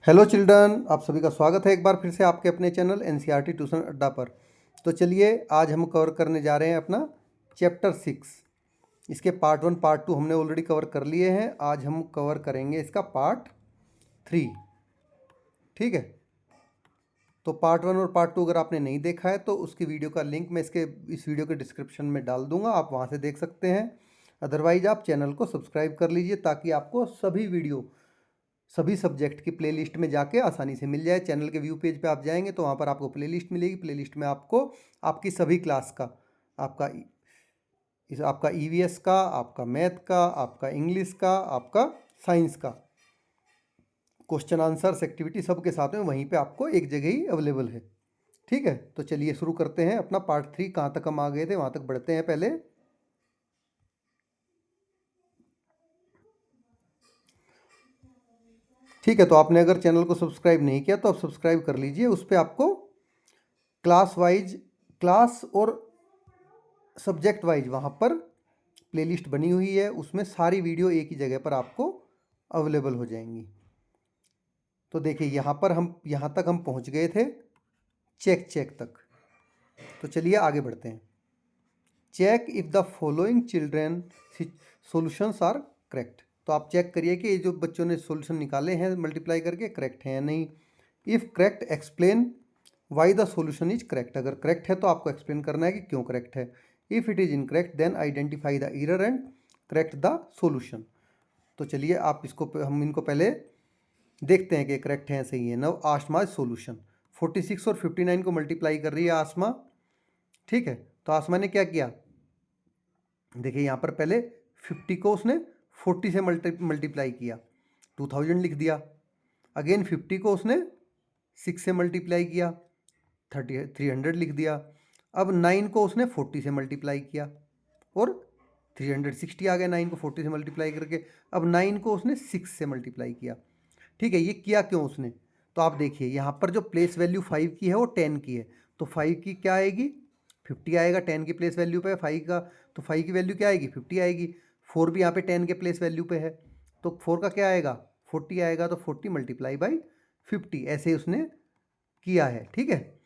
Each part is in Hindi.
हेलो चिल्ड्रन, आप सभी का स्वागत है एक बार फिर से आपके अपने चैनल एनसीईआरटी ट्यूशन अड्डा पर। तो चलिए आज हम कवर करने जा रहे हैं अपना चैप्टर 6। इसके पार्ट 1 पार्ट 2 हमने ऑलरेडी कवर कर लिए हैं। आज हम कवर करेंगे इसका पार्ट 3। ठीक है, तो पार्ट 1 और पार्ट 2 अगर आपने नहीं देखा है तो उसकी वीडियो का लिंक मैं इस वीडियो के डिस्क्रिप्शन में डाल दूंगा, आप वहाँ से देख सकते हैं। अदरवाइज आप चैनल को सब्सक्राइब कर लीजिए ताकि आपको सभी सब्जेक्ट की प्लेलिस्ट में जाके आसानी से मिल जाए। चैनल के व्यू पेज पे आप जाएंगे तो वहाँ पर आपको प्लेलिस्ट मिलेगी। प्लेलिस्ट में आपको आपकी सभी क्लास का, आपका ईवीएस का, आपका मैथ का, आपका इंग्लिश का, आपका साइंस का क्वेश्चन आंसर्स एक्टिविटी सब के साथ में वहीं पे आपको एक जगह ही अवेलेबल है। ठीक है, तो चलिए शुरू करते हैं अपना पार्ट 3। कहाँ तक हम आ गए थे वहाँ तक बढ़ते हैं पहले। ठीक है, तो आपने अगर चैनल को सब्सक्राइब नहीं किया तो आप सब्सक्राइब कर लीजिए। उस पर आपको क्लास और सब्जेक्ट वाइज वहाँ पर प्लेलिस्ट बनी हुई है, उसमें सारी वीडियो एक ही जगह पर आपको अवेलेबल हो जाएंगी। तो देखिए यहाँ तक हम पहुँच गए थे चेक तक। तो चलिए आगे बढ़ते हैं। Check if the following children solutions are correct. तो आप चेक करिए कि ये जो बच्चों ने सॉल्यूशन निकाले हैं मल्टीप्लाई करके करेक्ट हैं या नहीं। If correct explain why the solution is correct. अगर करेक्ट है तो आपको एक्सप्लेन करना है कि क्यों करेक्ट है। If it is incorrect then identify the error and correct the solution. तो चलिए हम इनको पहले देखते हैं कि करेक्ट है सही है। नव आसमा सॉल्यूशन 46 और 59 को मल्टीप्लाई कर रही है आसमा। ठीक है, तो आसमा ने क्या किया, देखिए यहाँ पर पहले 50 को उसने 40 से मल्टीप्लाई किया, 2000 लिख दिया। अगेन 50 को उसने 6 से मल्टीप्लाई किया, 300 लिख दिया। अब 9 को उसने 40 से मल्टीप्लाई किया और 360 आ गया 9 को 40 से मल्टीप्लाई करके। अब 9 को उसने 6 से मल्टीप्लाई किया। ठीक है, ये किया क्यों उसने, तो आप देखिए यहाँ पर जो प्लेस वैल्यू 5 की है वो 10 की है, तो 5 की क्या आएगी 50 आएगा। 10 की प्लेस वैल्यू पे है 5 का, तो 5 की वैल्यू क्या आएगी 50 आएगी। 4 भी यहाँ पे 10 के प्लेस वैल्यू पे है, तो 4 का क्या आएगा 40 आएगा। तो 40 मल्टीप्लाई बाई 50 ऐसे ही उसने किया है। ठीक है,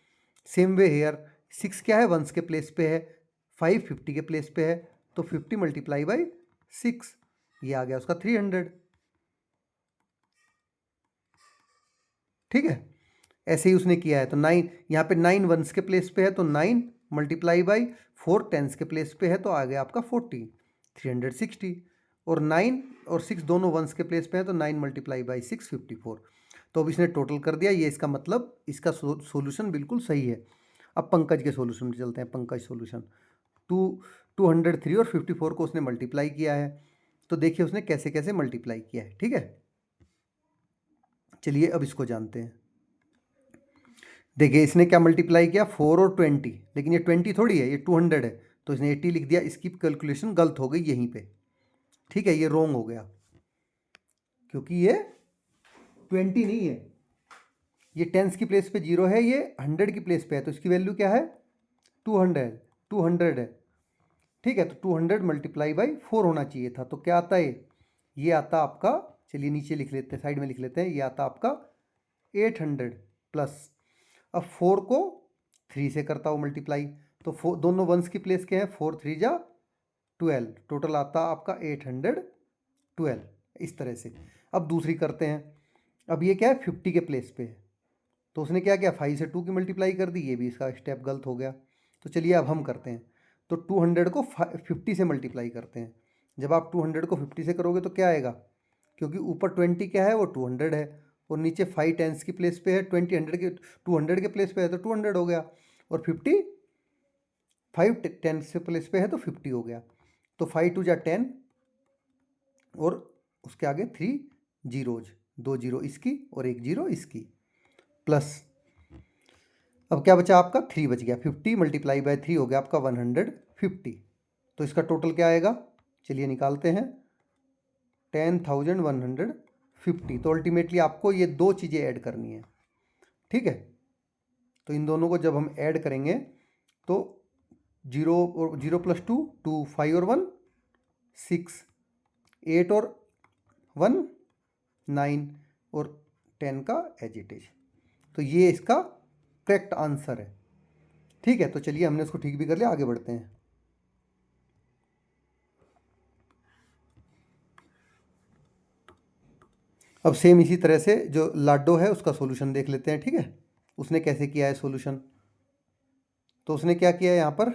सेम वे हेयर 6 क्या है वंस के प्लेस पे है, 5 50 के प्लेस पे है, तो 50 मल्टीप्लाई बाई 6 ये आ गया उसका 300। ठीक है, ऐसे ही उसने किया है। तो 9 यहाँ पे 9 वंस के प्लेस पे है तो 9 मल्टीप्लाई बाई 4 टेंस के प्लेस पे है तो आ गया आपका 40 360। और 9 और 6 दोनों वंस के प्लेस पे है तो 9 मल्टीप्लाई बाई 6 54। तो अब इसने टोटल कर दिया, ये इसका मतलब इसका सोल्यूशन बिल्कुल सही है। अब पंकज के सोल्यूशन में चलते हैं। पंकज सोल्यूशन 203 और 54 को उसने मल्टीप्लाई किया है। तो देखिए उसने कैसे कैसे मल्टीप्लाई किया है। ठीक है, चलिए अब इसको जानते हैं। देखिए इसने क्या मल्टीप्लाई किया 4 और 20, लेकिन ये 20 थोड़ी है, ये 200 है, तो इसने 80 लिख दिया। इसकी कैलकुलेशन गलत हो गई यहीं पे। ठीक है, ये रॉन्ग हो गया क्योंकि ये 20 नहीं है, ये टेंस की प्लेस पे 0 है, ये 100 की प्लेस पे है, तो इसकी वैल्यू क्या है 200 है। ठीक है, तो 200 मल्टीप्लाई बाई 4 होना चाहिए था। तो क्या आता है ये आता आपका, चलिए नीचे लिख लेते हैं, साइड में लिख लेते हैं, ये आता आपका 800 प्लस। अब 4 को 3 से करता हूँ मल्टीप्लाई, तो दोनों वंस की प्लेस के हैं, 4 3 जा 12, टोटल आता आपका 812 इस तरह से। अब दूसरी करते हैं। अब ये क्या है 50 के प्लेस पे है, तो उसने क्या किया 5 से 2 की मल्टीप्लाई कर दी, ये भी इसका स्टेप गलत हो गया। तो चलिए अब हम करते हैं। तो 200 को 50 से मल्टीप्लाई करते हैं। जब आप 200 को 50 से करोगे तो क्या आएगा, क्योंकि ऊपर 20 क्या है वो 200 है और नीचे 5 टेंस की प्लेस पे है, 20 100 के 200 के प्लेस पे है तो 200 हो गया, और 50 5 टेंस के प्लेस पे है तो 50 हो गया। तो 5 2 जा 10 और उसके आगे 3 जीरोज, 2 जीरो इसकी और 1 जीरो इसकी, प्लस अब क्या बचा आपका 3 बच गया। 50 मल्टीप्लाई बाय 3 हो गया आपका 150। तो इसका टोटल क्या आएगा, चलिए निकालते हैं, 10,150। तो अल्टीमेटली आपको ये दो चीज़ें ऐड करनी है। ठीक है, तो इन दोनों को जब हम ऐड करेंगे तो 0 और 0 प्लस 2 2, 5 और 1 6, 8 और 1 9 और 10 का एज इट इज। तो ये इसका करेक्ट आंसर है। ठीक है, तो चलिए हमने उसको ठीक भी कर लिया, आगे बढ़ते हैं। अब सेम इसी तरह से जो लाडो है उसका सॉल्यूशन देख लेते हैं। ठीक है, उसने कैसे किया है सॉल्यूशन। तो उसने क्या किया है यहाँ पर,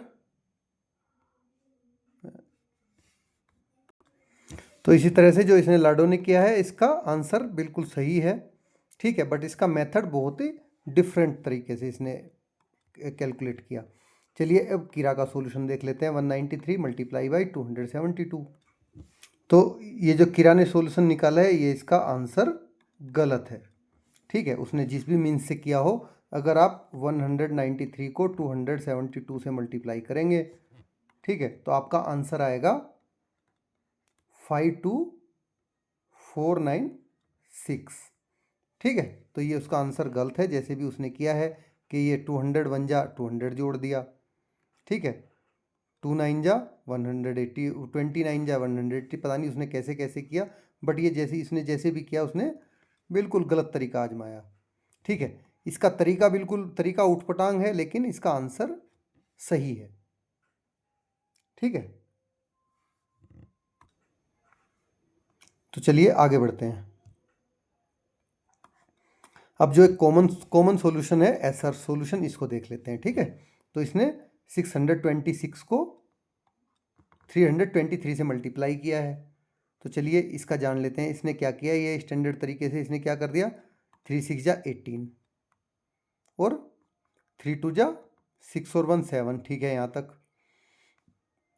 तो इसी तरह से जो इसने लाडो ने किया है इसका आंसर बिल्कुल सही है। ठीक है, बट इसका मेथड बहुत ही डिफरेंट तरीके से इसने कैलकुलेट किया। चलिए अब कीरा का सॉल्यूशन देख लेते हैं। 193 मल्टीप्लाई बाई 272। तो ये जो कीरा ने सॉल्यूशन निकाला है ये इसका आंसर गलत है। ठीक है, उसने जिस भी मीन्स से किया हो, अगर आप 193 को 272 से मल्टीप्लाई करेंगे, ठीक है, तो आपका आंसर आएगा 52496। ठीक है, तो ये उसका आंसर गलत है। जैसे भी उसने किया है कि ये 200 बन जा 200 जोड़ दिया। ठीक है, 2 9 जा 180, 29 जा 180, पता नहीं उसने कैसे कैसे किया, बट ये जैसे इसने जैसे भी किया उसने बिल्कुल गलत तरीका आजमाया। ठीक है, इसका तरीका बिल्कुल तरीका उठपटांग है, लेकिन इसका आंसर सही है। ठीक है, तो चलिए आगे बढ़ते हैं। अब जो एक कॉमन सॉल्यूशन है एसआर सॉल्यूशन, इसको देख लेते हैं। ठीक है, तो इसने 626 को 323 से मल्टीप्लाई किया है। तो चलिए इसका जान लेते हैं इसने क्या किया। ये स्टैंडर्ड तरीके से इसने क्या कर दिया, 3 6 जा 18 और 3 2 जा 6 और 1 7। ठीक है, यहाँ तक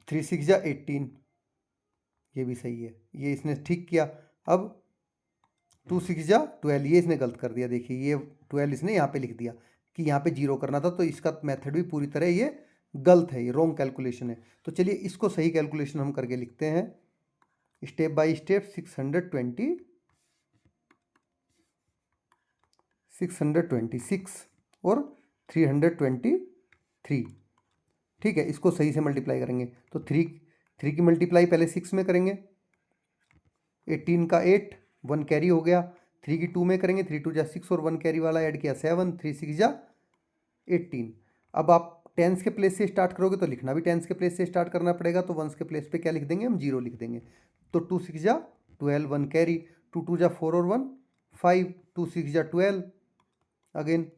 3 6 जा 18, ये भी सही है, ये इसने ठीक किया। अब 2 6 जा 12, ये इसने गलत कर दिया। देखिए ये 12 इसने यहाँ पे लिख दिया कि यहाँ पे जीरो करना था, तो इसका मेथड भी पूरी तरह ये गलत है, ये रॉन्ग कैलकुलेशन है। तो चलिए इसको सही कैलकुलेशन हम करके लिखते हैं स्टेप बाय स्टेप। 626 और 323। ठीक है, इसको सही से मल्टीप्लाई करेंगे तो 3 की मल्टीप्लाई पहले 6 में करेंगे, 18 का 8, 1 कैरी हो गया। 3 की 2 में करेंगे, 3 2 जा 6 और 1 कैरी वाला ऐड किया 7, 3 6 जा 18। अब आप टेंस के प्लेस से स्टार्ट करोगे तो लिखना भी टेंस के प्लेस से स्टार्ट करना पड़ेगा, तो वंस के प्लेस पे क्या लिख देंगे हम, 0 लिख देंगे। तो 2 6 जा 12, 1 कैरी, 2 2 जा 4 और 1 5, 2 6 जा 12 अगेन।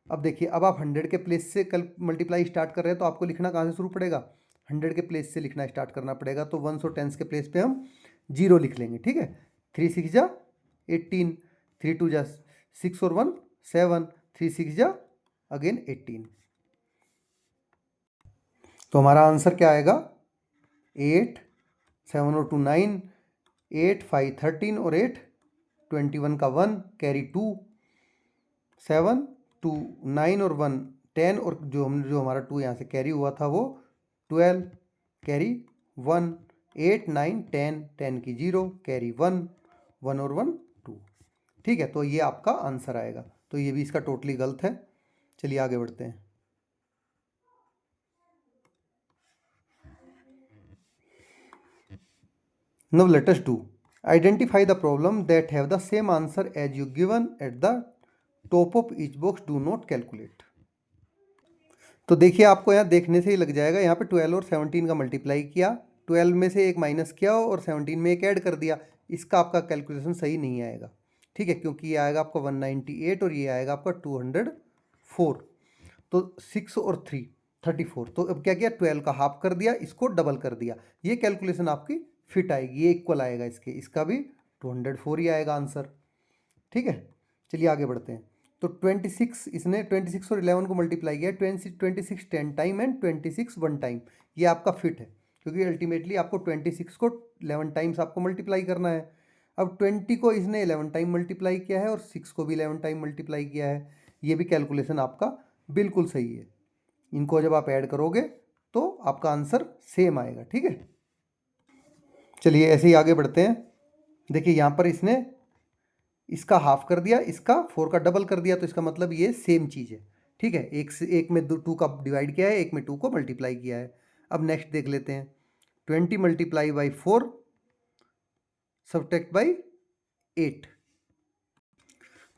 अब देखिए, अब आप 100 के प्लेस से कल मल्टीप्लाई स्टार्ट कर रहे हैं, तो आपको लिखना कहाँ से शुरू पड़ेगा, 100 के प्लेस से लिखना स्टार्ट करना पड़ेगा। तो वंस और टेंस के प्लेस पे हम 0 लिख लेंगे। ठीक है, 3 6 जा 18, 3 2 जा 6 और 1 7, 3 6 जा अगेन 18। तो हमारा आंसर क्या आएगा, 8 7 और 2 9, 8 5 13 और 8 21 का 1 कैरी 2, 7 2 9 और 1 10, और जो हमारा 2 यहाँ से कैरी हुआ था वो 12 कैरी 1, 8 9 10, 10 की 0 कैरी 1, 1 और 1 2। ठीक है, तो ये आपका आंसर आएगा। तो ये भी इसका टोटली गलत है। चलिए आगे बढ़ते हैं। Now let us do. Identify the problem that have the same answer as you given at the top of each box. Do not calculate. तो देखिए आपको यहाँ देखने से ही लग जाएगा, यहाँ पे 12 और 17 का मल्टीप्लाई किया, 12 में से एक माइनस किया और 17 में एक ऐड कर दिया। इसका आपका कैलकुलेशन सही नहीं आएगा। ठीक है, क्योंकि ये आएगा आपका 198 और ये आएगा आपका 204। तो 6 और 3 34। तो अब क्या किया, 12 का हाफ कर दिया, इसको डबल कर दिया। ये कैलकुलेशन आपकी फिट आएगी, ये इक्वल आएगा इसके, इसका भी 204 ही आएगा आंसर। ठीक है, चलिए आगे बढ़ते हैं। तो 26 इसने 26 और 11 को मल्टीप्लाई किया, 26 10 टाइम एंड 26 1 टाइम। ये आपका फिट है, क्योंकि अल्टीमेटली आपको 26 को 11 टाइम्स आपको मल्टीप्लाई करना है। अब 20 को इसने 11 टाइम मल्टीप्लाई किया है और 6 को भी 11 टाइम मल्टीप्लाई किया है। ये भी कैलकुलेशन आपका बिल्कुल सही है। इनको जब आप ऐड करोगे तो आपका आंसर सेम आएगा। ठीक है, चलिए ऐसे ही आगे बढ़ते हैं। देखिए यहाँ पर इसने इसका हाफ कर दिया, इसका 4 का डबल कर दिया, तो इसका मतलब ये सेम चीज़ है। ठीक है, एक में 2 का डिवाइड किया है, एक में 2 को मल्टीप्लाई किया है। अब नेक्स्ट देख लेते हैं। 20 मल्टीप्लाई बाई 4 सब्ट्रैक्ट बाई 8।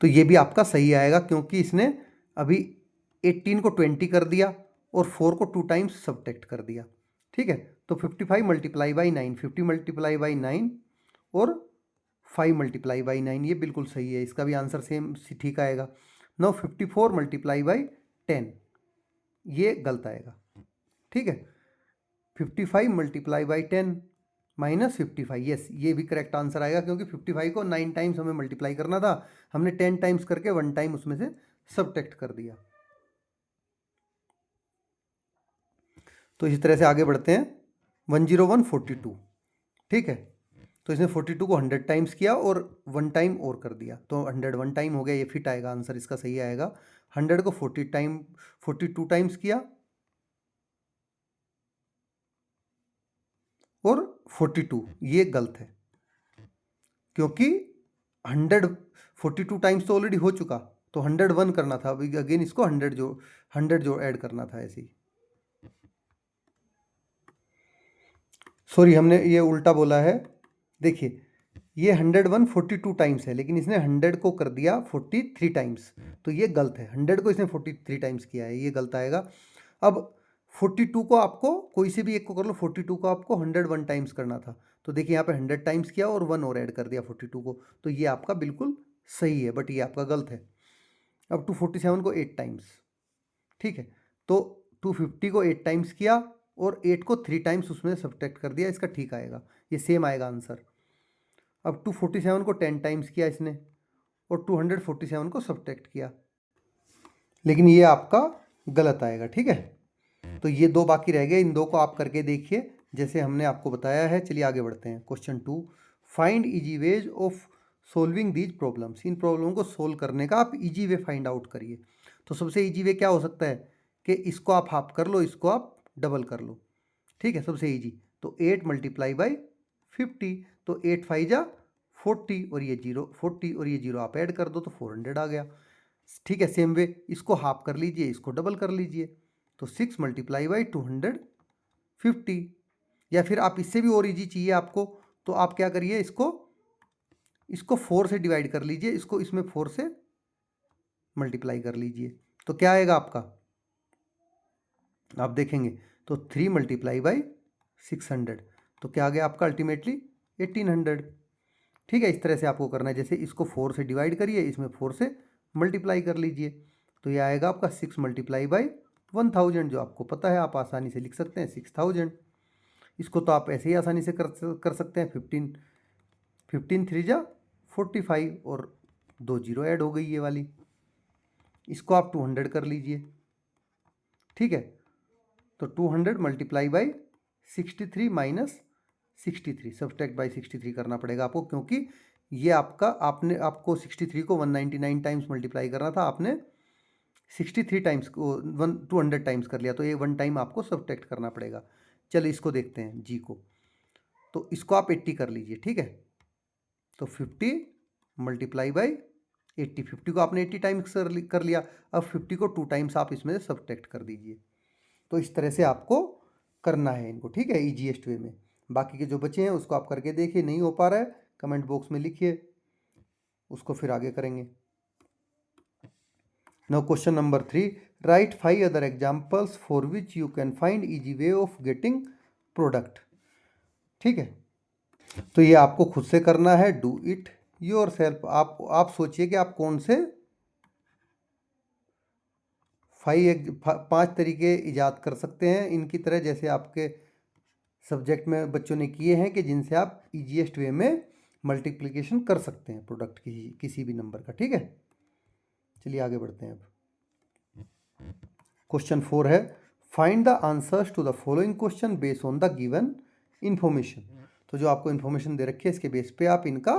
तो ये भी आपका सही आएगा, क्योंकि इसने अभी 18 को 20 कर दिया और 4 को 2 टाइम्स सब्ट्रैक्ट कर दिया। ठीक है, तो 55 मल्टीप्लाई बाई 9, 50 मल्टीप्लाई बाई 9 और 5 मल्टीप्लाई बाई 9, ये बिल्कुल सही है। इसका भी आंसर सेम ठीक आएगा। नाउ 54 मल्टीप्लाई बाई 10, ये गलत आएगा। ठीक है, 55 मल्टीप्लाई बाई 10 माइनस 55, यस, ये भी करेक्ट आंसर आएगा, क्योंकि 55 को 9 टाइम्स हमें मल्टीप्लाई करना था, हमने 10 टाइम्स करके 1 टाइम उसमें से सब्ट्रैक्ट कर दिया। तो इसी तरह से आगे बढ़ते हैं। 10142, ठीक है, तो इसने 42 को 100 टाइम्स किया और 1 टाइम और कर दिया, तो 100 1 टाइम हो गया, ये फिट आएगा, आंसर इसका सही आएगा। 100 को 42 टाइम्स किया और 42, ये गलत है, क्योंकि 42 टाइम्स तो ऑलरेडी हो चुका, तो 101 करना था, अभी अगेन इसको 100 जो ऐड करना था, ऐसे ही। सॉरी, हमने ये उल्टा बोला है। देखिए, ये 101 42 टाइम्स है, लेकिन इसने 100 को कर दिया 43 टाइम्स, तो ये गलत है। 100 को इसने 43 टाइम्स किया है, ये गलत आएगा। अब 42 को आपको कोई से भी एक को कर लो, 42 को आपको 101 टाइम्स करना था, तो देखिए यहाँ पे 100 टाइम्स किया और 1 और ऐड कर दिया 42 को, तो ये आपका बिल्कुल सही है, बट ये आपका गलत है। अब 247 को 8 टाइम्स, ठीक है, तो 250 को 8 टाइम्स किया और 8 को 3 टाइम्स उसमें सब्ट्रैक्ट कर दिया, इसका ठीक आएगा, ये सेम आएगा आंसर। अब 247 को 10 टाइम्स किया इसने और 247 को सब्ट्रैक्ट किया, लेकिन ये आपका गलत आएगा। ठीक है, तो ये दो बाकी रह गए, इन दो को आप करके देखिए जैसे हमने आपको बताया है। चलिए आगे बढ़ते हैं। Question 2, find easy ways of solving these problems. In problem को सोल्व करने का आप इजी वे फाइंड आउट करिए। तो सबसे इजी वे क्या हो सकता है कि इसको आप हाफ कर लो, इसको आप डबल कर लो। ठीक है, सबसे इजी। तो 8 मल्टीप्लाई बाई 50, तो 8 5 जा 40 और ये 0, 40 और ये 0 आप ऐड कर दो तो 400 आ गया। ठीक है, सेम वे इसको हाफ कर लीजिए, इसको डबल कर लीजिए, तो 6 मल्टीप्लाई बाई 250, या फिर आप इससे भी और इजी चाहिए आपको, तो आप क्या करिए, इसको 4 से डिवाइड कर लीजिए, इसको इसमें 4 से मल्टीप्लाई कर लीजिए, तो क्या आएगा आपका, आप देखेंगे तो 3 मल्टीप्लाई बाई 600, तो क्या आ गया आपका अल्टीमेटली 1800। ठीक है, इस तरह से आपको करना है, जैसे इसको 4 से डिवाइड करिए, इसमें 4 से मल्टीप्लाई कर लीजिए, तो ये आएगा आपका 6 मल्टीप्लाई बाई 1000, जो आपको पता है, आप आसानी से लिख सकते हैं 6000। इसको तो आप ऐसे ही आसानी से कर सकते हैं, 15 3 जा 45 और 2 जीरो ऐड हो गई ये वाली, इसको आप 200 कर लीजिए। ठीक है, तो 200 multiply by 63 minus 63, subtract by 63 करना पड़ेगा आपको, क्योंकि ये आपको 63 को 199 टाइम्स मल्टीप्लाई करना था, आपने 63 टाइम्स को 200 टाइम्स कर लिया, तो ये 1 टाइम आपको सब्ट्रैक्ट करना पड़ेगा। चलिए इसको देखते हैं जी को, तो इसको आप 80 कर लीजिए। ठीक है, तो 50 मल्टीप्लाई बाई 80, 50 को आपने 80 टाइम्स कर लिया, अब 50 को 2 टाइम्स आप इसमें से सब्ट्रैक्ट कर दीजिए। तो इस तरह से आपको करना है इनको। ठीक है, ईजीएस्ट वे में। बाकी के जो बचे हैं उसको आप करके देखिए, नहीं हो पा रहा है कमेंट बॉक्स में लिखिए, उसको फिर आगे करेंगे। Now question number 3, right 5 other examples for which you can find easy way of getting product. ठीक है, तो ये आपको खुद से करना है, डू इट योर सेल्फ। आप सोचिए कि आप कौन से 5 तरीके ईजाद कर सकते हैं इनकी तरह, जैसे आपके सब्जेक्ट में बच्चों ने किए हैं, कि जिनसे आप ईजीएस्ट वे में मल्टीप्लिकेशन कर सकते हैं प्रोडक्ट की किसी भी नंबर का। ठीक है, चलिए आगे बढ़ते हैं। अब क्वेश्चन 4 है, find the answers to the following question based on the given information. तो जो आपको इन्फॉर्मेशन दे रखी है इसके बेस पे आप इनका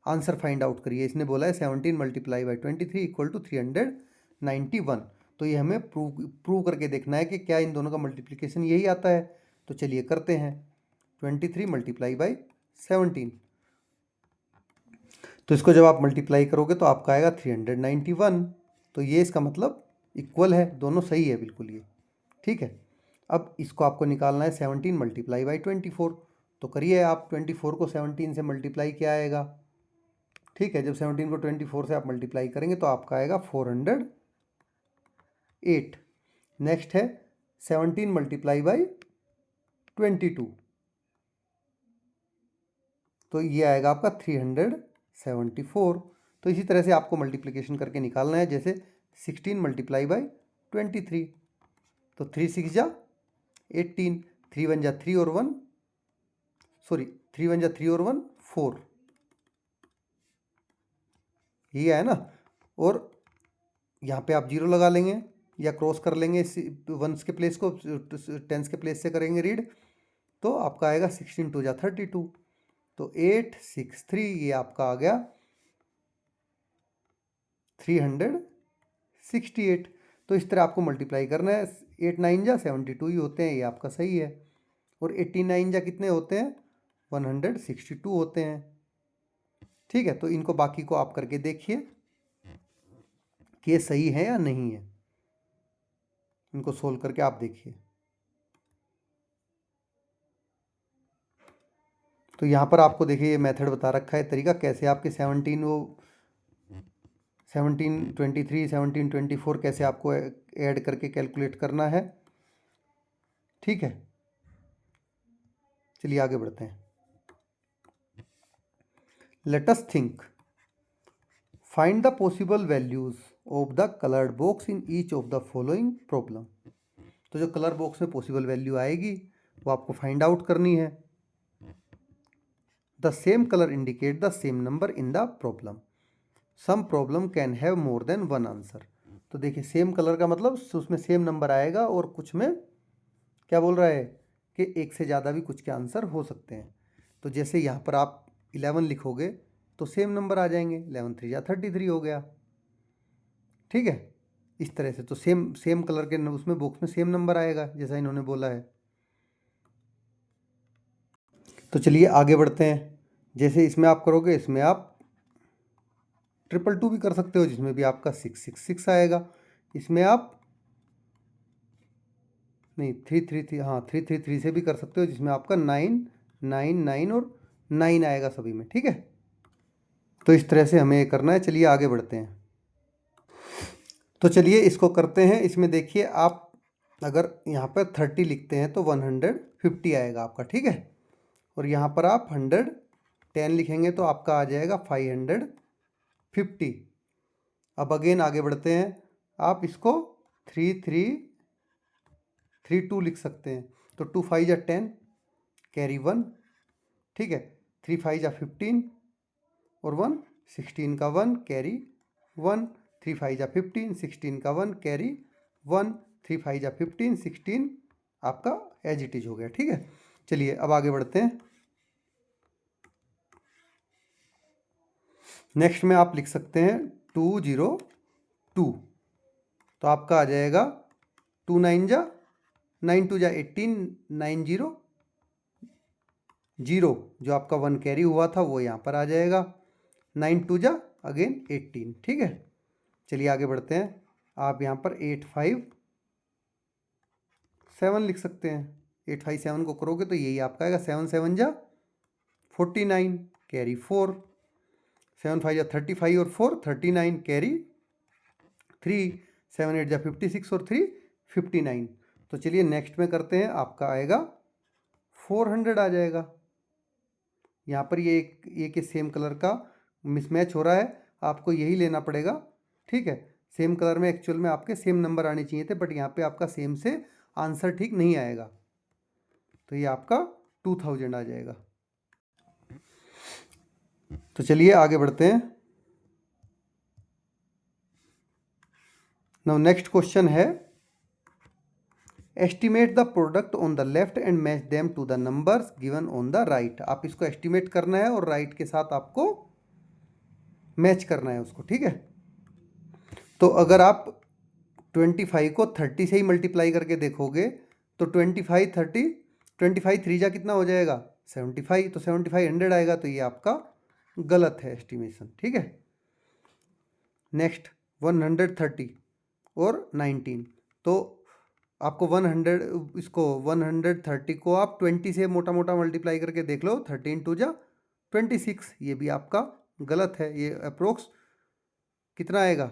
आंसर फाइंड आउट करिए। इसने बोला है 17 मल्टीप्लाई बाई 23 इक्वल टू 391, तो ये हमें प्रूव करके देखना है कि क्या इन दोनों का मल्टीप्लिकेशन यही आता है। तो चलिए करते हैं। 23 मल्टीप्लाई बाई 17, तो इसको जब आप मल्टीप्लाई करोगे तो आपका आएगा 391, तो ये इसका मतलब इक्वल है, दोनों सही है बिल्कुल ये। ठीक है, अब इसको आपको निकालना है 17 मल्टीप्लाई बाई 24, तो करिए आप 24 को 17 से मल्टीप्लाई, क्या आएगा। ठीक है। जब 17 को 24 से आप मल्टीप्लाई करेंगे तो आपका आएगा 408। नेक्स्ट है 17 मल्टीप्लाई बाई 22, तो ये आएगा आपका 374। तो इसी तरह से आपको मल्टीप्लिकेशन करके निकालना है। जैसे 16 मल्टीप्लाई बाई 23, तो 3 6 जा 18, 3 1 जा 3 और 1 सॉरी 3 1 जा 3 और 1 4, ये है ना। और यहाँ पे आप जीरो लगा लेंगे या क्रॉस कर लेंगे, वंस के प्लेस को टेंस के प्लेस से करेंगे रीड, तो आपका आएगा 16 2 जा 32, तो 863 ये आपका आ गया 368। तो इस तरह आपको मल्टीप्लाई करना है। 8 9 जा 72 ही होते हैं, ये आपका सही है। और 89 जा कितने होते हैं, 162 होते हैं। ठीक है, तो इनको बाकी को आप करके देखिए कि ये सही है या नहीं है, इनको सोल्व करके आप देखिए। तो यहाँ पर आपको देखिए ये मेथड बता रखा है, तरीका कैसे आपके 17 23 17 24 कैसे आपको ऐड करके कैलकुलेट करना है। ठीक है, चलिए आगे बढ़ते हैं। Let us think, find the possible values of the coloured box in each of the following problem. तो जो कलर बॉक्स में पॉसिबल वैल्यू आएगी वो आपको फाइंड आउट करनी है। The same colour indicate the same number in the problem, some problem can have more than one answer. तो देखिए सेम कलर का मतलब उसमें सेम नंबर आएगा और कुछ में क्या बोल रहा है कि एक से ज़्यादा भी कुछ के आंसर हो सकते हैं। तो जैसे यहाँ पर आप 11 लिखोगे तो सेम नंबर आ जाएंगे, 11 3 जा 33 हो गया। ठीक है, इस तरह से तो सेम कलर के उसमें बॉक्स में सेम नंबर आएगा जैसा इन्होंने बोला है। तो चलिए आगे बढ़ते हैं। जैसे इसमें आप करोगे, इसमें आप 222 भी कर सकते हो जिसमें भी आपका 666 आएगा। इसमें आप नहीं 333, हाँ 333 से भी कर सकते हो जिसमें आपका 999 और 9 आएगा सभी में। ठीक है, तो इस तरह से हमें ये करना है। चलिए आगे बढ़ते हैं। तो चलिए इसको करते हैं। इसमें देखिए आप अगर यहाँ पर 30 लिखते हैं तो 150 आएगा आपका। ठीक है, और यहाँ पर आप 110 लिखेंगे तो आपका आ जाएगा 550। अब अगेन आगे बढ़ते हैं। आप इसको 3332 लिख सकते हैं, तो 2 5 जा 10 कैरी 1। ठीक है, 3 5 जा 15 और 1 16 का 1 कैरी 1, 3 5 जा 15 16 का 1 कैरी 1, 3 5 जा 15 16 आपका एज इट इज हो गया। ठीक है, चलिए अब आगे बढ़ते हैं। नेक्स्ट में आप लिख सकते हैं 202, तो आपका आ जाएगा 2 9 जा 9 2 जा 18 9 0 0, जो आपका 1 कैरी हुआ था वो यहाँ पर आ जाएगा। 9 2 जा अगेन 18। ठीक है, चलिए आगे बढ़ते हैं। आप यहाँ पर 857 लिख सकते हैं। 857 को करोगे तो यही आपका आएगा 7 7 जा 49 कैरी 4, 7 5 जा 35 और 4 39 कैरी 3, 7 8 जा 56 और 3 59। तो चलिए नेक्स्ट में करते हैं। आपका आएगा 400 आ जाएगा। यहाँ पर ये एक सेम कलर का मिसमैच हो रहा है, आपको यही लेना पड़ेगा। ठीक है, सेम कलर में एक्चुअल में आपके सेम नंबर आने चाहिए थे, बट यहाँ पे आपका सेम से आंसर ठीक नहीं आएगा, तो ये आपका 2000 आ जाएगा। तो चलिए आगे बढ़ते हैं। नाउ नेक्स्ट क्वेश्चन है, estimate the product on the left and match them to the numbers given on the right. आप इसको एस्टिमेट करना है और राइट के साथ आपको मैच करना है उसको। ठीक है, तो अगर आप 25 को 30 से ही मल्टीप्लाई करके देखोगे तो 25 30 25 3 जा कितना हो जाएगा 75, तो 7500 आएगा, तो ये आपका गलत है एस्टिमेशन। ठीक है, नेक्स्ट 130 और 19, तो आपको 130 को आप 20 से मोटा मोटा मल्टीप्लाई करके देख लो, 13 2 जा 26, ये भी आपका गलत है। ये अप्रोक्स कितना आएगा,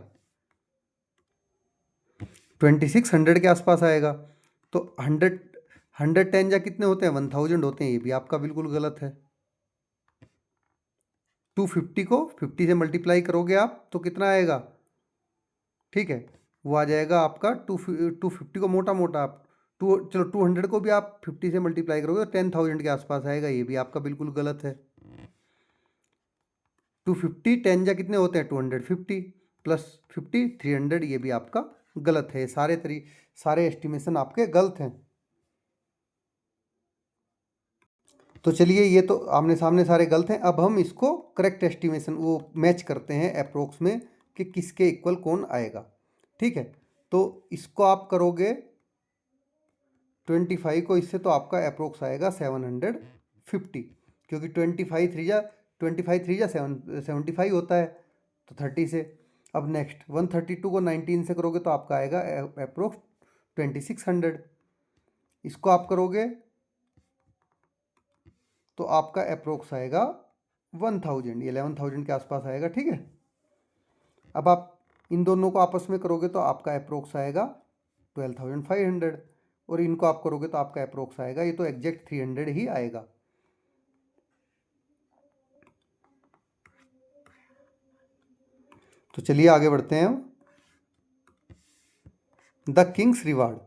2600 के आसपास आएगा। तो 110 या कितने होते हैं, 1000 होते हैं, ये भी आपका बिल्कुल गलत है। 250 को 50 से मल्टीप्लाई करोगे आप तो कितना आएगा, ठीक है, वो आ जाएगा आपका 250 को मोटा मोटा आप चलो 200 को भी आप 50 से मल्टीप्लाई करोगे तो 10,000 के आसपास आएगा, ये भी आपका बिल्कुल गलत है। 250 10 या कितने होते हैं 250 प्लस 50 300, ये भी आपका गलत है। सारे एस्टिमेशन आपके गलत हैं। तो चलिए, ये तो आमने सामने सारे गलत हैं। अब हम इसको करेक्ट एस्टिमेशन वो मैच करते हैं अप्रोक्स में कि किसके इक्वल कौन आएगा, ठीक है। तो इसको आप करोगे 25 को इससे तो आपका अप्रोक्स आएगा 750, क्योंकि 25 3 जा 75 होता है, तो 30 से। अब नेक्स्ट 132 को 19 से करोगे तो आपका आएगा अप्रोक्स 2600। इसको आप करोगे तो आपका अप्रोक्स आएगा 1000, 11,000 के आसपास आएगा, ठीक है। अब आप इन दोनों को आपस में करोगे तो आपका अप्रोक्स आएगा 12,500, और इनको आप करोगे तो आपका अप्रोक्स आएगा, ये तो एग्जैक्ट 300 ही आएगा। तो चलिए आगे बढ़ते हैं। The king's reward.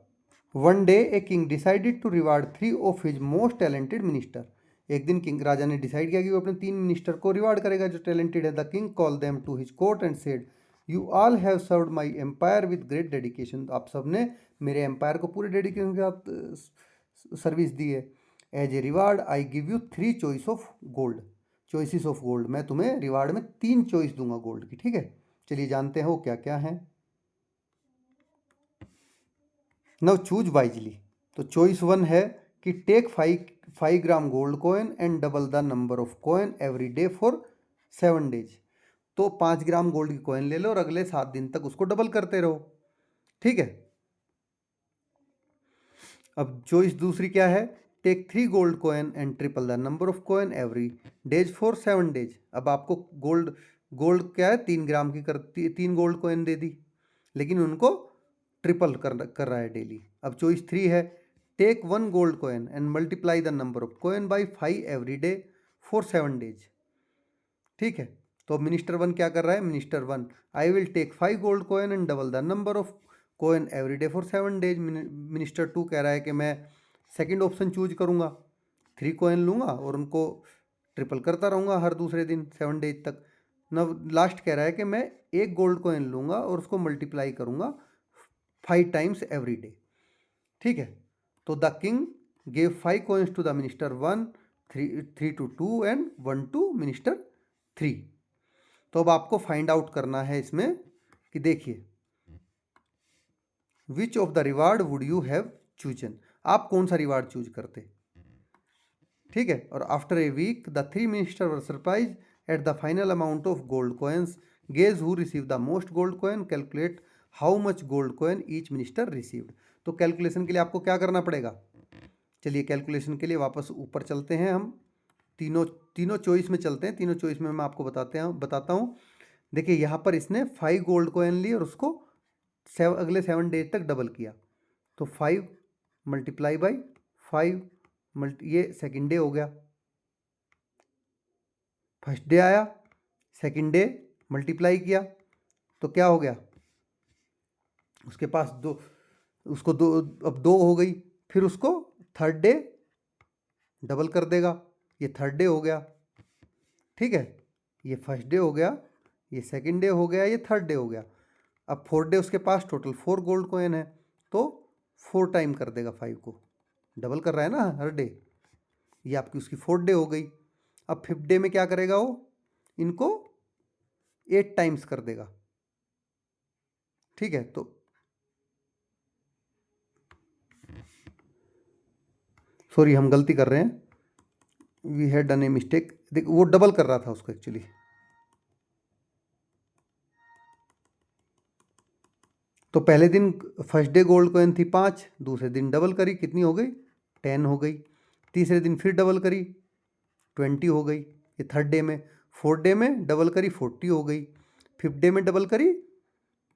One day a king decided to reward 3 of his most talented minister. एक दिन किंग राजा ने डिसाइड किया कि वो अपने 3 मिनिस्टर को रिवार्ड करेगा जो टैलेंटेड है। The king call them to his court and said, you all have served my empire with great dedication. आप सब ने मेरे एम्पायर को पूरे डेडिकेशन के साथ सर्विस दी है। As a reward I give you 3 choices of gold. मैं तुम्हें रिवार्ड में 3 चॉइस दूंगा गोल्ड की, ठीक है। चलिए जानते हैं वो क्या क्या है। Now choose wisely. तो चॉइस 1 है कि take 5 gram gold coin and double the number of coin every day for 7 days. तो 5 ग्राम गोल्ड की कॉइन ले लो और अगले 7 दिन तक उसको डबल करते रहो, ठीक है। अब चॉइस दूसरी क्या है, take 3 gold coin and triple the number of coin every days for 7 days. अब आपको गोल्ड क्या है, 3 ग्राम की 3 गोल्ड कॉइन दे दी, लेकिन उनको ट्रिपल कर रहा है डेली। अब चॉइस 3 है, take 1 gold coin and multiply the number of coin by 5 every day for 7 days, ठीक है। तो मिनिस्टर 1 क्या कर रहा है, minister 1, I will take 5 gold coin and double the number of coin every day for 7 days. Minister 2 कह रहा है कि मैं सेकंड ऑप्शन चूज करूंगा, 3 कॉइन लूंगा और उनको ट्रिपल करता रहूंगा हर दूसरे दिन 7 डेज तक। न लास्ट कह रहा है कि मैं 1 गोल्ड कॉइन लूंगा और उसको मल्टीप्लाई करूंगा 5 टाइम्स एवरी डे, ठीक है। तो the king gave 5 coins to the minister 1, 3 to 2 and 1 to minister 3। तो अब आपको फाइंड आउट करना है इसमें कि देखिए, which of the reward would you have chosen, आप कौन सा रिवार्ड चूज करते, ठीक है। और after a week the 3 minister were surprise at the final amount of gold coins, guess who receive the most gold coin, calculate how much gold coin each minister received. तो कैलकुलेशन के लिए आपको क्या करना पड़ेगा, चलिए कैलकुलेशन के लिए वापस ऊपर चलते हैं। हम तीनों चॉइस में चलते हैं। तीनों चॉइस में मैं आपको बताता हूँ। देखिए यहाँ पर इसने 5 गोल्ड कॉइन ली और उसको अगले 7 डेज तक डबल किया। तो 5 मल्टीप्लाई बाई 5 ये सेकेंड डे हो गया। फर्स्ट डे आया, सेकेंड डे मल्टीप्लाई किया तो क्या हो गया, उसके पास अब 2 हो गई। फिर उसको थर्ड डे डबल कर देगा, ये थर्ड डे हो गया, ठीक है। ये फर्स्ट डे हो गया, ये सेकंड डे हो गया, ये थर्ड डे हो गया। अब फोर्थ डे उसके पास टोटल 4 गोल्ड कॉइन है तो 4 टाइम कर देगा, 5 को डबल कर रहा है ना हर डे। ये आपकी उसकी 4th डे हो गई। अब 5th डे में क्या करेगा वो, इनको 8 टाइम्स कर देगा, ठीक है। तो सॉरी हम गलती कर रहे हैं, we had done a mistake. देख वो डबल कर रहा था उसको एक्चुअली। तो पहले दिन फर्स्ट डे गोल्ड कॉइन थी 5, दूसरे दिन डबल करी, कितनी हो गई 10 हो गई। तीसरे दिन फिर डबल करी 20 हो गई, ये थर्ड डे में। 4th डे में डबल करी 40 हो गई, 5th डे में डबल करी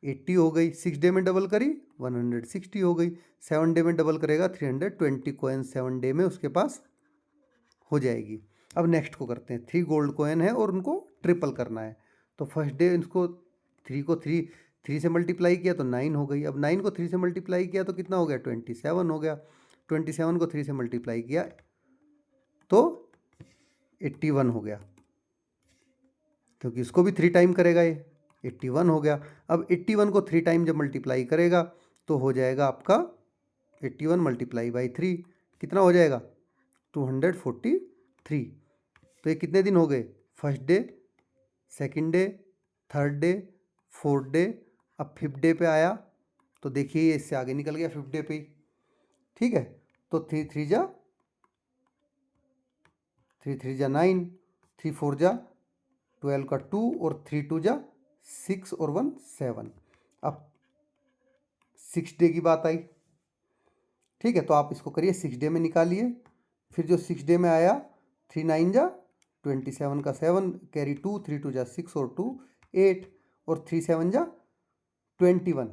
80 हो गई, 6th डे में डबल करी 160 हो गई, 7th डे में डबल करेगा 320 कॉइन 7 डे में उसके पास हो जाएगी। अब नेक्स्ट को करते हैं। 3 गोल्ड कॉइन है और उनको ट्रिपल करना है। तो फर्स्ट डे इसको 3 को 3 से मल्टीप्लाई किया तो 9 हो गई। अब 9 को 3 से मल्टीप्लाई किया तो कितना हो गया 27 हो गया। 27 को 3 से मल्टीप्लाई किया तो 81 हो गया, क्योंकि इसको भी 3 टाइम करेगा ये, 81 हो गया। अब 81 को 3 टाइम जब मल्टीप्लाई करेगा तो हो जाएगा आपका 81 मल्टीप्लाई बाई 3 कितना हो जाएगा 243। तो ये कितने दिन हो गए, first day, second day, third day, fourth day. अब 5th डे पे आया तो देखिए ये इससे आगे निकल गया 5th डे पे ही। ठीक है, तो 3 3 जा 9, 3 4 जा 12 का 2 और 3 2 जा 6 और 1 7। अब 6 डे की बात आई। ठीक है, तो आप इसको करिए 6 डे में निकालिए। फिर जो 6 डे में आया 3 9 जा 27 का 7 कैरी 2, 3 2 जा 6 और 2 8 और 3 7 जा 21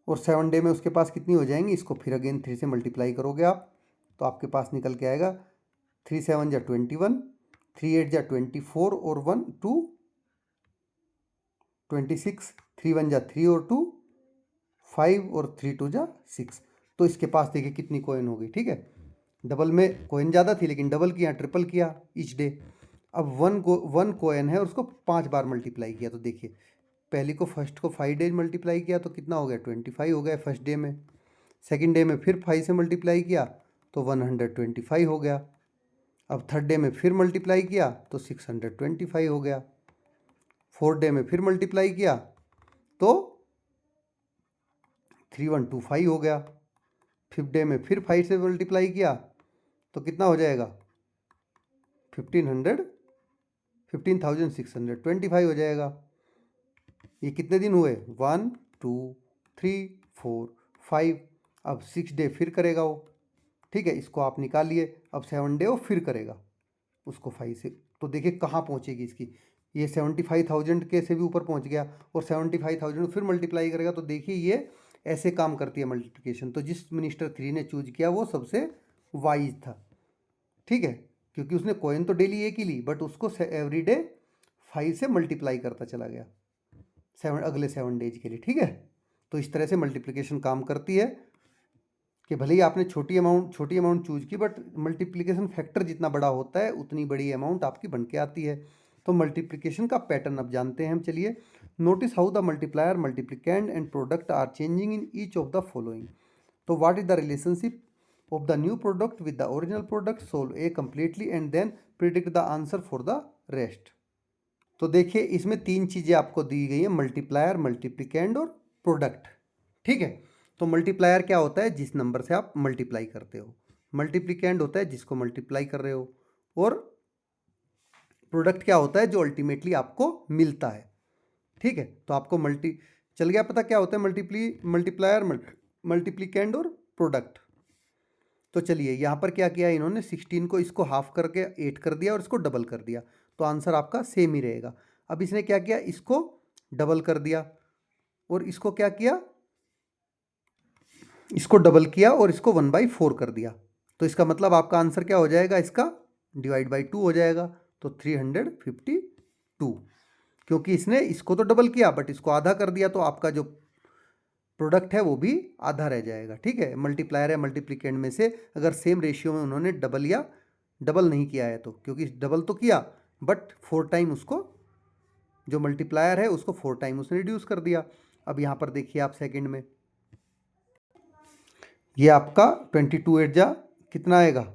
और 7 डे में उसके पास कितनी हो जाएंगी, इसको फिर अगेन 3 से मल्टीप्लाई करोगे आप तो आपके पास निकल के आएगा 3 7 जा 21, 3 8 जा 24 और 1 2 26, 3 1 जा 3 और 2 5 और 3 2 जा 6। तो इसके पास देखिए कितनी कॉइन हो गई। ठीक है, डबल में कॉइन ज़्यादा थी लेकिन डबल किया, ट्रिपल किया ईच डे। अब 1 कॉइन है और उसको 5 बार मल्टीप्लाई किया तो देखिए पहली को फर्स्ट को 5 डेज मल्टीप्लाई किया तो कितना हो गया 25 हो गया फर्स्ट डे में। सेकंड डे में फिर 5 से मल्टीप्लाई किया तो 125 हो गया। अब थर्ड डे में फिर मल्टीप्लाई किया तो 625 हो गया। फोर्थ डे में फिर मल्टीप्लाई किया तो 3125 हो गया। 5th डे में फिर 5 से मल्टीप्लाई किया तो कितना हो जाएगा 15,625 हो जाएगा। ये कितने दिन हुए 1 2 3 4 5। अब 6 डे फिर करेगा वो। ठीक है, इसको आप निकालिए। अब 7 डे वो फिर करेगा उसको 5 से। तो देखिए कहाँ पहुँचेगी इसकी, ये 75,000 के से भी ऊपर पहुँच गया और 75,000 फिर मल्टीप्लाई करेगा। तो देखिए ये ऐसे काम करती है मल्टीप्लिकेशन। तो जिस मिनिस्टर 3 ने चूज किया वो सबसे वाइज था। ठीक है, क्योंकि उसने कॉइन तो डेली एक ही ली बट उसको एवरी डे 5 से मल्टीप्लाई करता चला गया अगले 7 डेज के लिए। ठीक है, तो इस तरह से मल्टीप्लिकेशन काम करती है कि भले ही आपने छोटी अमाउंट चूज की बट मल्टीप्लिकेशन फैक्टर जितना बड़ा होता है उतनी बड़ी अमाउंट आपकी बन के आती है। तो मल्टीप्लिकेशन का पैटर्न अब जानते हैं हम। चलिए, notice how the multiplier, multiplicand and product are changing in each of the following. तो what is the relationship of the new product with the original product, solve A completely and then predict the answer for the rest। तो देखिए इसमें 3 चीज़ें आपको दी गई है, मल्टीप्लायर, मल्टीप्लिकेंड और प्रोडक्ट। ठीक है, तो मल्टीप्लायर क्या होता है, जिस नंबर से आप मल्टीप्लाई करते हो। मल्टीप्लिकेंड होता है जिसको मल्टीप्लाई कर रहे हो। और प्रोडक्ट क्या होता है, जो अल्टीमेटली आपको मिलता है। ठीक है, तो आपको चल गया पता क्या होता है मल्टीप्लायर, मल्टीप्लिकेंड और प्रोडक्ट। तो चलिए यहाँ पर क्या किया इन्होंने, 16 को इसको हाफ करके 8 कर दिया और इसको डबल कर दिया, तो आंसर आपका सेम ही रहेगा। अब इसने क्या किया, इसको डबल कर दिया और इसको क्या किया, इसको डबल किया और इसको 1/4 कर दिया। तो इसका मतलब आपका आंसर क्या हो जाएगा, इसका डिवाइड बाई 2 हो जाएगा। तो 352, क्योंकि इसने इसको तो डबल किया बट इसको आधा कर दिया, तो आपका जो प्रोडक्ट है वो भी आधा रह जाएगा। ठीक है, मल्टीप्लायर या मल्टीप्लिकेंड में से अगर सेम रेशियो में उन्होंने डबल नहीं किया है तो, क्योंकि डबल तो किया बट 4 टाइम उसको, जो मल्टीप्लायर है उसको 4 टाइम उसने रिड्यूस कर दिया। अब यहाँ पर देखिए आप सेकंड में, ये आपका 22 8 जा कितना आएगा,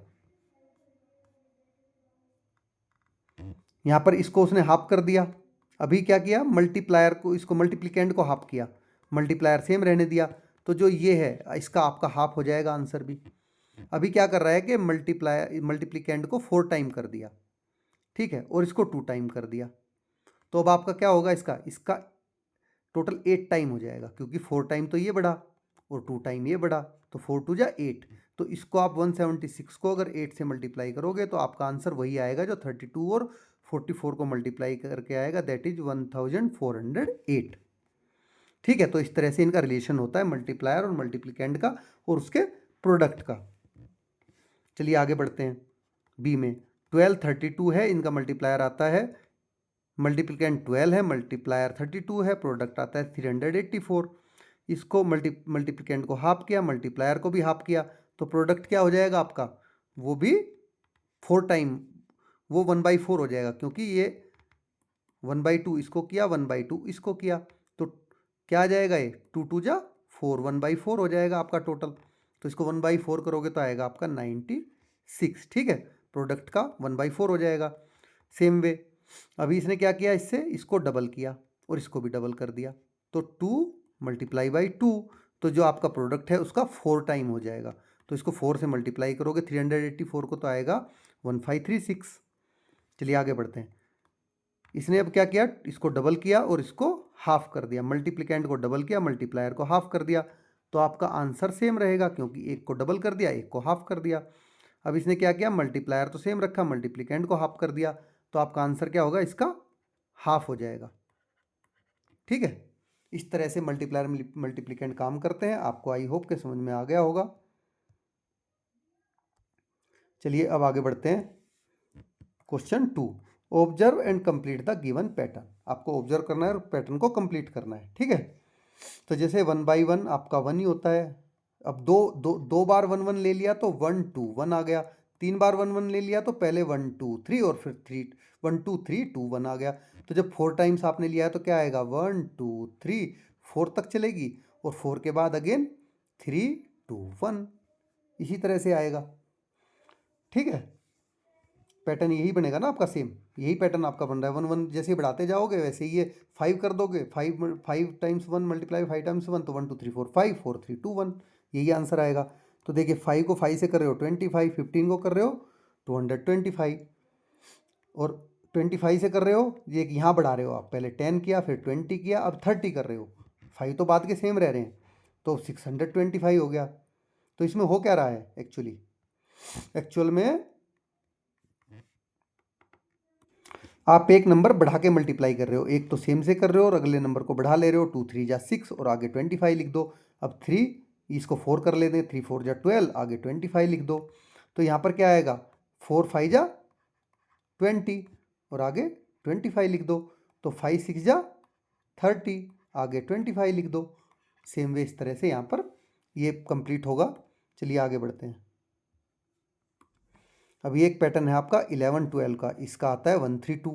यहाँ पर इसको उसने हाफ कर दिया। अभी क्या किया, मल्टीप्लायर को, इसको मल्टीप्लिकेंड को हाफ किया, मल्टीप्लायर सेम रहने दिया, तो जो ये है इसका आपका हाफ हो जाएगा आंसर भी। अभी क्या कर रहा है कि मल्टीप्लिकेंड को 4 टाइम कर दिया। ठीक है, और इसको 2 टाइम कर दिया, तो अब आपका क्या होगा, इसका टोटल 8 टाइम हो जाएगा, क्योंकि 4 टाइम तो ये बढ़ा और 2 टाइम ये बढ़ा, तो 4 2 जा 8। तो इसको आप 176 को अगर 8 से मल्टीप्लाई करोगे तो आपका आंसर वही आएगा जो 32 और 44 को मल्टीप्लाई करके आएगा, दैट इज 1408। ठीक है, तो इस तरह से इनका रिलेशन होता है मल्टीप्लायर और मल्टीप्लिकेंड का और उसके प्रोडक्ट का। चलिए आगे बढ़ते हैं। बी में 12 32 है, इनका मल्टीप्लायर आता है, मल्टीप्लिकेंड 12 है, मल्टीप्लायर 32 है, प्रोडक्ट आता है 384। इसको मल्टीप्लिकेंड को हाफ किया, मल्टीप्लायर को भी हाफ किया, तो प्रोडक्ट क्या हो जाएगा आपका, वो भी 4 टाइम, वो 1/4 हो जाएगा, क्योंकि ये 1/2 इसको किया, 1/2 इसको किया, तो क्या आ जाएगा, ये 2 2 जा 4, 1/4 हो जाएगा आपका टोटल। तो इसको 1/4 करोगे तो आएगा आपका 96। ठीक है, प्रोडक्ट का 1/4 हो जाएगा। सेम वे अभी इसने क्या किया, इससे इसको डबल किया और इसको भी डबल कर दिया, तो 2 × 2, तो जो आपका प्रोडक्ट है उसका 4 टाइम हो जाएगा। तो इसको 4 से मल्टीप्लाई करोगे 384 को तो आएगा 1536। चलिए आगे बढ़ते हैं। इसने अब क्या किया, इसको डबल किया और इसको हाफ कर दिया, मल्टीप्लिकेंड को डबल किया, मल्टीप्लायर को हाफ कर दिया, तो आपका आंसर सेम रहेगा, क्योंकि एक को डबल कर दिया, एक को हाफ कर दिया। अब इसने क्या किया, मल्टीप्लायर तो सेम रखा, मल्टीप्लिकेंड को हाफ कर दिया, तो आपका आंसर क्या होगा, इसका हाफ हो जाएगा। ठीक है, इस तरह से मल्टीप्लायर मल्टीप्लिकेंड काम करते हैं। आपको आई होप के समझ में आ गया होगा। चलिए अब आगे बढ़ते हैं। Question 2, observe and complete the given pattern. आपको ऑब्जर्व करना है और पैटर्न को कंप्लीट करना है। ठीक है, तो जैसे 1/1 आपका 1 ही होता है। अब दो बार 1 1 ले लिया तो 1 2 1 आ गया, 3 बार 1 1 ले लिया तो पहले 1 2 3 और फिर 3 1 2 3 2 1 आ गया। तो जब 4 टाइम्स आपने लिया है तो क्या आएगा, 1 2 3 4 तक चलेगी, और 4 के बाद अगेन 3 2 1, इसी तरह से आएगा। ठीक है, पैटर्न यही बनेगा ना आपका, सेम यही पैटर्न आपका बन रहा है। 1 1 जैसे बढ़ाते जाओगे वैसे ये 5 कर दोगे, 5 टाइम्स 1 मल्टीप्लाई 5 टाइम्स 1, तो 1 2 3 4 5 4 3 2 1, यही आंसर आएगा। तो देखिए 5 को 5 से कर रहे हो 25, 15 को कर रहे हो 225, और 25 से कर रहे हो, ये यहाँ बढ़ा रहे हो आप, पहले 10 किया फिर 20 किया, अब 30 कर रहे हो, 5 तो बाद के सेम रह रहे हैं, तो 625 हो गया। तो इसमें हो क्या रहा है, एक्चुअल में आप एक नंबर बढ़ा के मल्टीप्लाई कर रहे हो, एक तो सेम से कर रहे हो और अगले नंबर को बढ़ा ले रहे हो, 2 3 जा 6 और आगे 25 लिख दो। अब 3 इसको 4 कर लेते हैं, 3 4 जा 12, आगे 25 लिख दो। तो यहाँ पर क्या आएगा, 4 5 जा 20 और आगे 25 लिख दो, तो 5 6 जा 30, आगे 25 लिख दो। सेम वे इस तरह से यहाँ पर ये कंप्लीट होगा। चलिए आगे बढ़ते हैं। अभी एक पैटर्न है आपका 11 12 का, इसका आता है 1 3 2,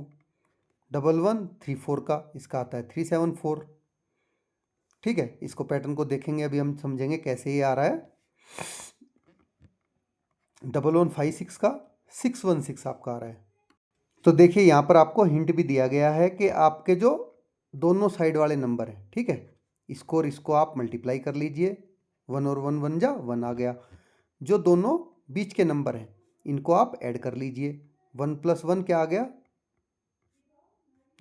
1 1 3 4 का, इसका आता है 3 7 4। ठीक है, इसको पैटर्न को देखेंगे, अभी हम समझेंगे कैसे ये आ रहा है। 1 1 5 6 का 6 1 6 आपका आ रहा है। तो देखिए यहाँ पर आपको हिंट भी दिया गया है कि आपके जो दोनों साइड वाले नंबर हैं, ठीक है, इसको और इसको आप मल्टीप्लाई कर लीजिए, 1 और 1 1 जा 1 आ गया। जो दोनों बीच के नंबर हैं इनको आप ऐड कर लीजिए, 1 + 1 क्या आ गया,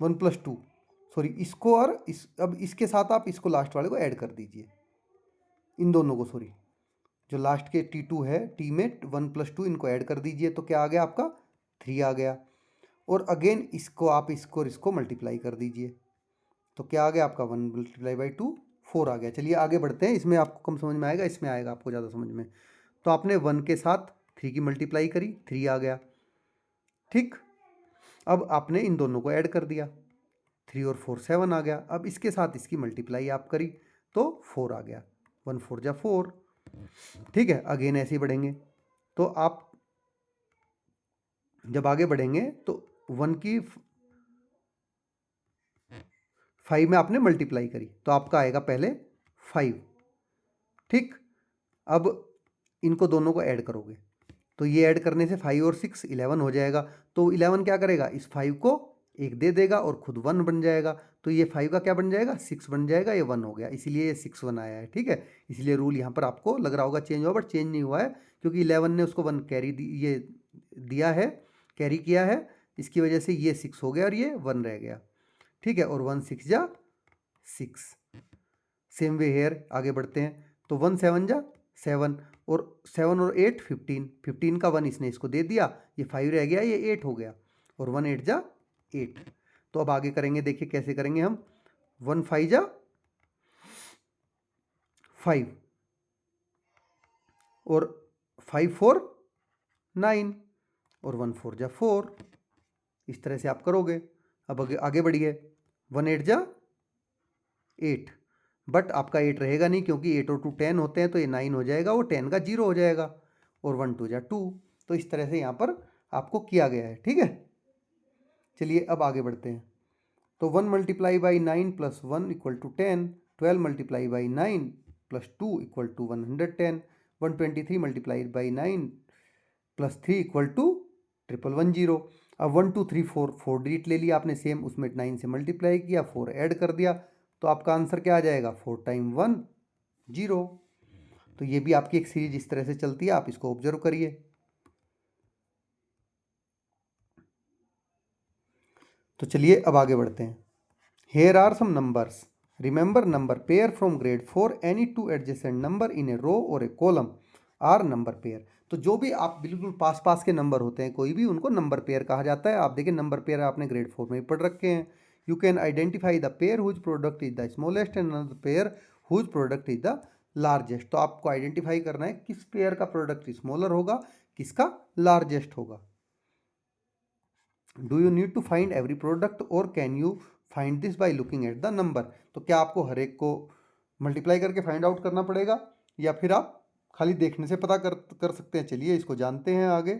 1 + 2, सॉरी इसको और अब इसके साथ आप इसको लास्ट वाले को ऐड कर दीजिए, इन दोनों को, सॉरी जो लास्ट के T2 है, टी में 1 + 2 इनको ऐड कर दीजिए, तो क्या आ गया आपका 3 आ गया। और अगेन इसको आप इसको और इसको मल्टीप्लाई कर दीजिए, तो क्या आ गया आपका 1 × 2 4 आ गया। चलिए आगे बढ़ते हैं, इसमें आपको कम समझ में आएगा, इसमें आएगा आपको ज़्यादा समझ में। तो आपने 1 के साथ 3 की मल्टीप्लाई करी, 3 आ गया। ठीक, अब आपने इन दोनों को ऐड कर दिया, 3 और 4 7 आ गया। अब इसके साथ इसकी मल्टीप्लाई आप करी तो 4 आ गया, 1 4 जा 4। ठीक है, अगेन ऐसे ही बढ़ेंगे, तो आप जब आगे बढ़ेंगे तो 1 की 5 में आपने मल्टीप्लाई करी तो आपका आएगा पहले 5। ठीक, अब इनको दोनों को ऐड करोगे तो ये ऐड करने से 5 और 6 11 हो जाएगा। तो 11 क्या करेगा, इस 5 को एक दे देगा और खुद 1 बन जाएगा, तो ये 5 का क्या बन जाएगा, 6 बन जाएगा, ये 1 हो गया, इसीलिए ये 6 1 आया है। ठीक है, इसलिए रूल यहाँ पर आपको लग रहा होगा चेंज हुआ, बट चेंज नहीं हुआ है, क्योंकि 11 ने उसको 1 कैरी ये दिया है, कैरी किया है, इसकी वजह से ये 6 हो गया और ये 1 रह गया। ठीक है, और 1 6 जा 6। सेम वे हेयर, आगे बढ़ते हैं, तो 1 7 जा 7, और 7 और 8 15, 15 का 1 इसने इसको दे दिया, ये 5 रह गया, ये 8 हो गया, और 1 8 जा 8। तो अब आगे करेंगे, देखिए कैसे करेंगे हम। 1 5 जा 5, और 5 4 9, और 1 4 जा 4। इस तरह से आप करोगे। अब आगे बढ़िए। 1 8 जा 8, बट आपका 8 रहेगा नहीं, क्योंकि 8 और 2 10 होते हैं, तो ये 9 हो जाएगा, वो 10 का 0 हो जाएगा, और 1 2 जा 2। तो इस तरह से यहाँ पर आपको किया गया है, ठीक है। चलिए अब आगे बढ़ते हैं। तो 1 multiply by 9 plus 1 equal to 10, 12 multiply by 9 plus 2 equal to 110, 123 multiply by 9 plus 3 equal to 1110। अब 1 2 3 4, 4 डिजिट ले लिया आपने सेम, उसमें 9 से मल्टीप्लाई किया, 4 ऐड कर दिया, तो आपका आंसर क्या आ जाएगा, 4 टाइम 1 0। तो ये भी आपकी एक सीरीज इस तरह से चलती है, आप इसको ऑब्जर्व करिए। तो चलिए अब आगे बढ़ते हैं। Here are some numbers, remember number pair from grade 4, any two adjacent number in a row और a column are number pair. तो जो भी आप बिल्कुल पास पास के नंबर होते हैं कोई भी, उनको नंबर पेयर कहा जाता है। आप देखिए नंबर पेयर आपने ग्रेड 4 में पढ़ रखे हैं। You can identify the pair whose product is the smallest and another pair whose product is the largest. तो आपको आइडेंटिफाई करना है किस पेयर का प्रोडक्ट स्मॉलर होगा, किसका लार्जेस्ट होगा। Do you need to find every product और can you find this by looking at the number. तो क्या आपको हर एक को मल्टीप्लाई करके फाइंड आउट करना पड़ेगा, या फिर आप खाली देखने से पता कर सकते हैं। चलिए इसको जानते हैं आगे।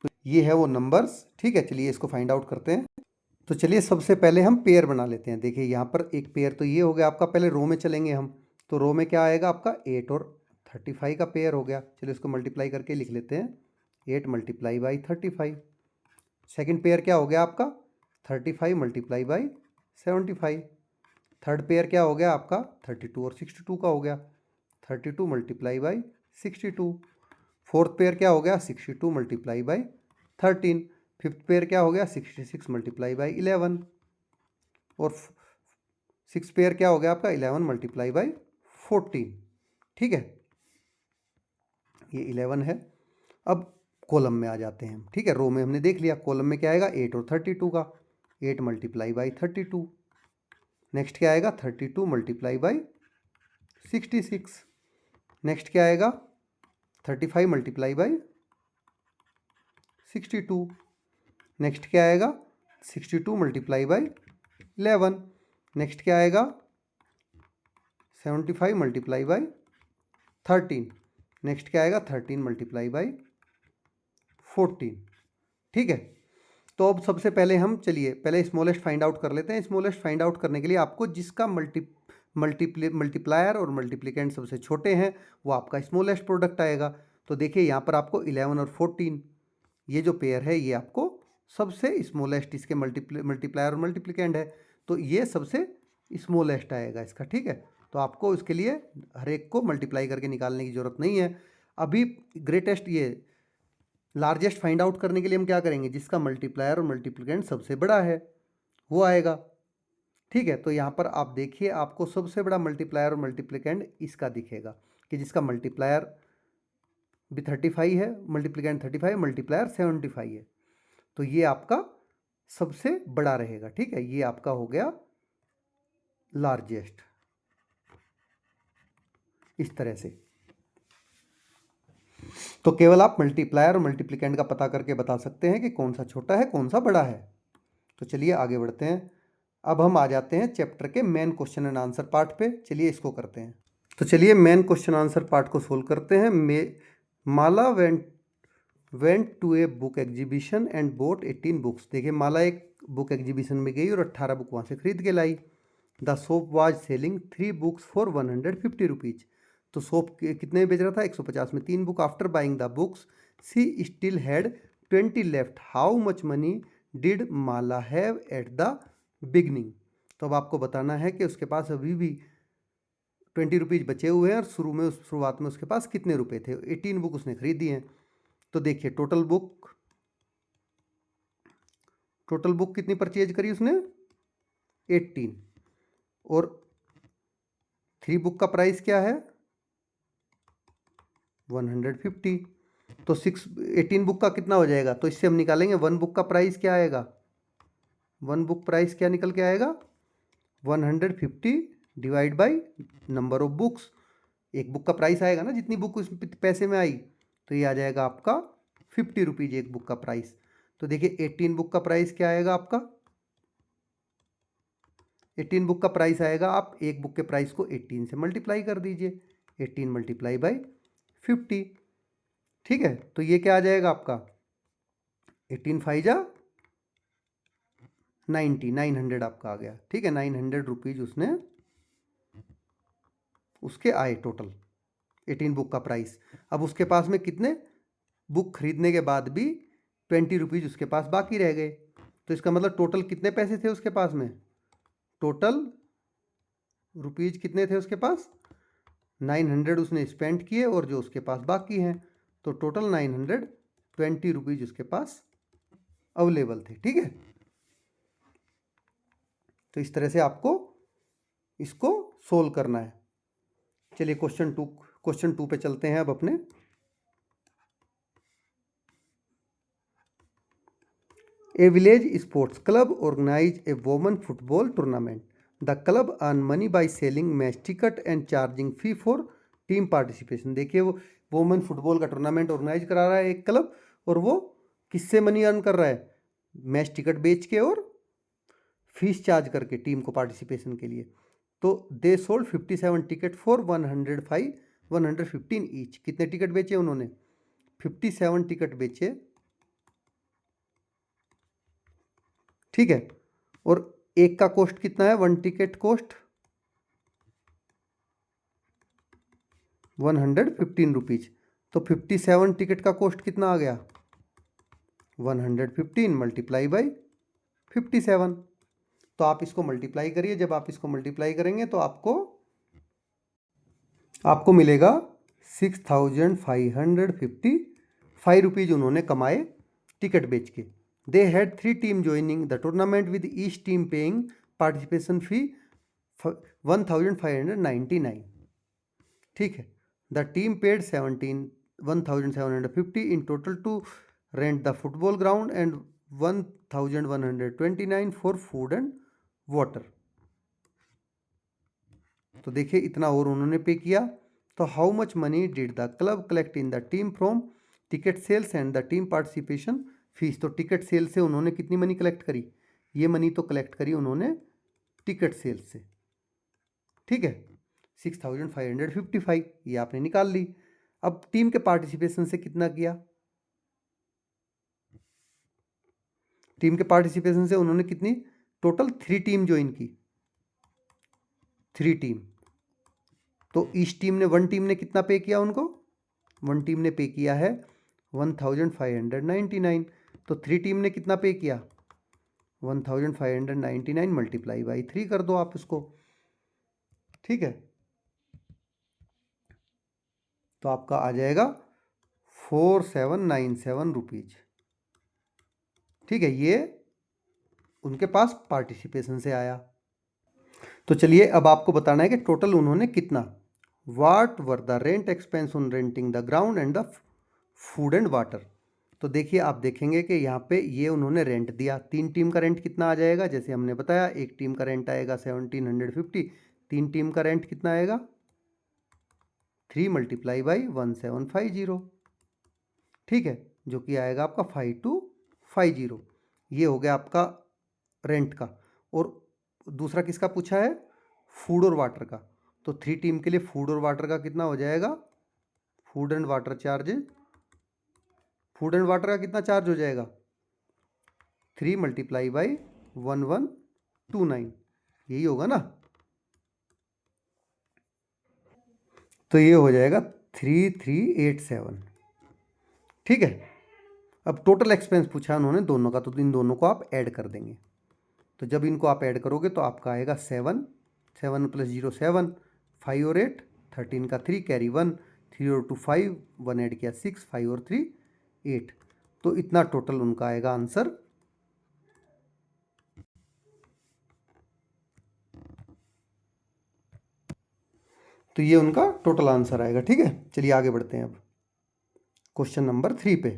तो ये है वो नंबर्स, ठीक है। चलिए इसको फाइंड आउट करते हैं। तो चलिए सबसे पहले हम पेयर बना लेते हैं। देखिए यहाँ पर एक पेयर तो ये हो गया आपका, पहले रो में चलेंगे हम। तो रो में क्या आएगा आपका, 8 और 35 का पेयर हो गया। चलिए इसको मल्टीप्लाई करके लिख लेते हैं, 8 मल्टीप्लाई बाई 35। सेकेंड पेयर क्या हो गया आपका, 35 मल्टीप्लाई बाई 75। थर्ड पेयर क्या हो गया आपका, 32 और 62 का हो गया, 32 मल्टीप्लाई बाई 62। फोर्थ पेयर क्या हो गया, 62 मल्टीप्लाई बाई 13। फिफ्थ पेयर क्या हो गया, 66 मल्टीप्लाई बाई 11। और सिक्स पेयर क्या हो गया आपका, 11 मल्टीप्लाई बाई 14। ठीक है, ये 11 है। अब कॉलम में आ जाते हैं हम, ठीक है। रो में हमने देख लिया, कॉलम में क्या आएगा, 8 और 32 का, 8 मल्टीप्लाई बाई 32। नेक्स्ट क्या आएगा, 32 मल्टीप्लाई बाई 66। नेक्स्ट क्या आएगा, 35 मल्टीप्लाई बाई 62। नेक्स्ट क्या आएगा, 62 मल्टीप्लाई बाई 11। नेक्स्ट क्या आएगा, 75 मल्टीप्लाई बाई 13। नेक्स्ट क्या आएगा, 13 मल्टीप्लाई बाई 14। ठीक है। तो अब सबसे पहले हम, चलिए पहले स्मॉलेस्ट फाइंड आउट कर लेते हैं। स्मॉलेस्ट फाइंड आउट करने के लिए आपको जिसका मल्टीप्लायर और मल्टीप्लिकेंट सबसे छोटे हैं वो आपका स्मॉलेस्ट प्रोडक्ट आएगा। तो देखिए यहाँ पर आपको 11 और 14 ये जो पेयर है ये आपको सबसे स्मॉलेस्ट, इसके मल्टीप्लायर और मल्टीप्लिकेंट है, तो ये सबसे स्मॉलेस्ट आएगा इसका। ठीक है, तो आपको इसके लिए हर एक को मल्टीप्लाई करके निकालने की ज़रूरत नहीं है। अभी ग्रेटेस्ट, ये लार्जेस्ट फाइंड आउट करने के लिए हम क्या करेंगे, जिसका मल्टीप्लायर और मल्टीप्लिकेंट सबसे बड़ा है वो आएगा। ठीक है, तो यहाँ पर आप देखिए आपको सबसे बड़ा मल्टीप्लायर और मल्टीप्लिकेंट इसका दिखेगा, कि जिसका मल्टीप्लायर भी 35 है, मल्टीप्लिकेंट 35, मल्टीप्लायर 75 है, तो ये आपका सबसे बड़ा रहेगा। ठीक है, ये आपका हो गया लार्जेस्ट, इस तरह से। तो केवल आप मल्टीप्लायर और मल्टीप्लिकेंट का पता करके बता सकते हैं कि कौन सा छोटा है कौन सा बड़ा है। तो चलिए आगे बढ़ते हैं। अब हम आ जाते हैं चैप्टर के main question and answer part पे। चलिए इसको करते हैं। तो चलिए मेन क्वेश्चन आंसर पार्ट को सोल्व करते हैं। Mala went to a book exhibition and bought 18 books. देखिए माला एक बुक एग्जीबिशन में गई और 18 बुक वहाँ से खरीद के लाई। The shop was selling 3 books for 150 rupees. तो शॉप कितने में बेच रहा था, 150 में 3 book. After buying the books she still had 20 left, how much money did Mala have at the beginning. तो अब आपको बताना है कि उसके पास अभी भी 20 रुपीज़ बचे हुए हैं और शुरुआत में उसके पास कितने रुपए थे। 18 बुक उसने खरीदी हैं। तो देखिए टोटल बुक कितनी परचेज करी उसने, 18, और 3 बुक का प्राइस क्या है 150। तो 18 बुक का कितना हो जाएगा, तो इससे हम निकालेंगे 1 बुक का प्राइस क्या आएगा, 1 बुक प्राइस क्या निकल के आएगा 150 divide by number of books. एक बुक का प्राइस आएगा ना, जितनी बुक उस पैसे में आई, तो ये आ जाएगा आपका 50 रुपीज एक बुक का प्राइस। तो देखिए 18 बुक का प्राइस क्या आएगा आपका, 18 बुक का प्राइस आएगा, आप एक बुक के प्राइस को 18 से मल्टीप्लाई कर दीजिए, 18 मल्टीप्लाई बाई 50। ठीक है, तो ये क्या आ जाएगा आपका 18 फाइव जा 90, 900 आपका आ गया। ठीक है, 900 रुपीज उसने उसके आए टोटल 18 बुक का प्राइस। अब उसके पास में कितने बुक खरीदने के बाद भी 20 रुपीज उसके पास बाकी रह गए, तो इसका मतलब टोटल कितने पैसे थे उसके पास में, टोटल रुपीज कितने थे उसके पास 900 उसने स्पेंड किए और जो उसके पास बाकी हैं, तो टोटल 920 रुपीज उसके पास अवेलेबल थे। ठीक है, तो इस तरह से आपको इसको सोल्व करना है। चलिए क्वेश्चन टू पे चलते हैं अब अपने। A village sports club organise a woman football tournament. The club earn money by selling match ticket and charging fee for team participation. देखिए वो वोमन फुटबॉल का टूर्नामेंट ऑर्गेनाइज करा रहा है एक क्लब, और वो किससे मनी अर्न कर रहा है, मैच टिकट बेच के और फीस चार्ज करके टीम को पार्टिसिपेशन के लिए। तो they sold 57 ticket for 115 each. कितने टिकट बेचे उन्होंने, 57 टिकट बेचे। ठीक है, और एक का कॉस्ट कितना है, 1 टिकट कॉस्ट 115 रुपीज। तो 57 टिकट का कॉस्ट कितना आ गया 115 मल्टीप्लाई बाई 57। तो आप इसको मल्टीप्लाई करिए, जब आप इसको मल्टीप्लाई करेंगे तो आपको मिलेगा 6555 रुपीज उन्होंने कमाए टिकट बेच के। They had 3 team joining the tournament with each team paying participation fee 1599। ठीक है, the team paid 1750 in total to rent the football ground and 1129 for food and water. तो देखिए इतना और उन्होंने पे किया। तो how much money did the club collect in the team from ticket sales and the team participation fees. तो टिकट सेल से उन्होंने कितनी मनी कलेक्ट करी, ये मनी तो कलेक्ट करी उन्होंने टिकट सेल्स से। ठीक है, 6555 ये आपने निकाल ली। अब टीम के पार्टिसिपेशन से कितना किया, टीम के पार्टिसिपेशन से उन्होंने कितनी टोटल 3 टीम ज्वाइन की, 3 टीम। तो इस टीम ने 1 टीम ने कितना पे किया उनको, 1 टीम ने पे किया है 1599। तो 3 टीम ने कितना पे किया 1599 मल्टीप्लाई बाई 3 कर दो आप इसको। ठीक है, तो आपका आ जाएगा 4797 रुपीज। ठीक है, ये उनके पास पार्टिसिपेशन से आया। तो चलिए अब आपको बताना है कि टोटल उन्होंने कितना, what were the rent expense on renting the ground and the food and water. तो देखिए आप देखेंगे कि यहाँ पे ये उन्होंने रेंट दिया, 3 टीम का रेंट कितना आ जाएगा, जैसे हमने बताया एक टीम का रेंट आएगा 1750, 3 टीम का रेंट कितना आएगा 3 मल्टीप्लाई बाई 1750। ठीक है, जो कि आएगा आपका 5250। ये हो गया आपका रेंट का। और दूसरा किसका पूछा है, फूड और वाटर का। तो 3 टीम के लिए फूड और वाटर का कितना हो जाएगा, food and water charges, food and water का कितना चार्ज हो जाएगा 3 मल्टीप्लाई बाई 1129, यही होगा ना। तो ये हो जाएगा 3387। ठीक है, अब टोटल एक्सपेंस पूछा उन्होंने दोनों का, तो इन दोनों को आप ऐड कर देंगे। तो जब इनको आप ऐड करोगे तो आपका आएगा 7 प्लस 0 7, 5 और 8 13 का 3 कैरी 1, 3 और 2 5, 1 ऐड किया 6, 5 और 3 8। तो इतना टोटल उनका आएगा आंसर। तो ये उनका टोटल आंसर आएगा। ठीक है, चलिए आगे बढ़ते हैं अब क्वेश्चन नंबर 3 पे।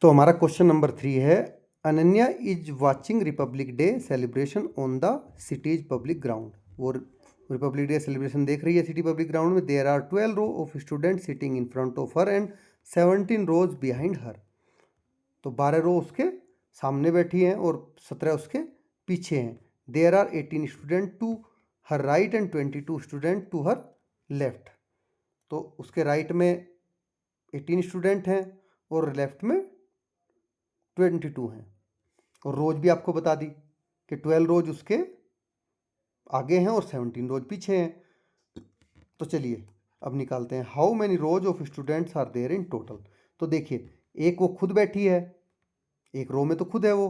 तो हमारा क्वेश्चन नंबर 3 है, Ananya is watching republic day celebration on the city's public ground. वो रिपब्लिक डे सेलिब्रेशन देख रही है सिटी पब्लिक ग्राउंड में। There are 12 row of student sitting in front of her and 17 rows behind her. तो 12 रो उसके सामने बैठी हैं और 17 उसके पीछे हैं। There are 18 student to her right and 22 student to her left. तो उसके राइट में 18 स्टूडेंट हैं और लेफ्ट में 22 हैं। और रोज भी आपको बता दी कि 12 रोज उसके आगे हैं और 17 रोज पीछे हैं। तो चलिए अब निकालते हैं, how many rows of students are there in total. तो देखिए, एक वो खुद बैठी है, एक रो में तो खुद है वो,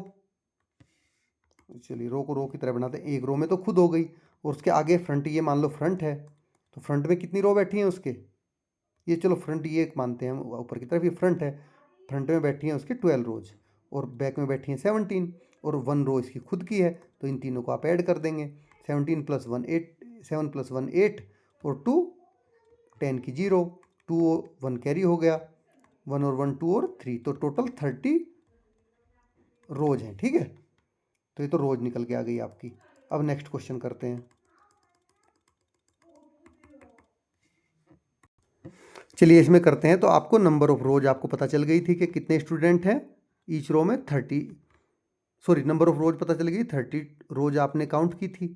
चलिए रो को रो की तरह बनाते हैं। एक रो में तो खुद हो गई और उसके आगे फ्रंट, ये मान लो फ्रंट है, तो फ्रंट में कितनी रो बैठी हैं उसके, ये चलो फ्रंट ये मानते हैं ऊपर की तरफ, ये फ्रंट है, फ्रंट में बैठी हैं उसके 12 रोज और बैक में बैठी हैं 17 और 1 रो इसकी खुद की है। तो इन तीनों को आप ऐड कर देंगे, 17 + 1 8, 7 + 1 8 और 2 10 की 0, 2 1 कैरी हो गया, 1 और 1 2 और 3, तो टोटल 30 रोज हैं। ठीक है, तो ये तो रोज निकल के आ गई आपकी। अब नेक्स्ट क्वेश्चन करते हैं। चलिए इसमें करते हैं। तो आपको नंबर ऑफ रोज आपको पता चल गई थी कि कितने स्टूडेंट हैं ईच रो में, 30, सॉरी नंबर ऑफ रोज पता चल गई, 30 रोज आपने काउंट की थी,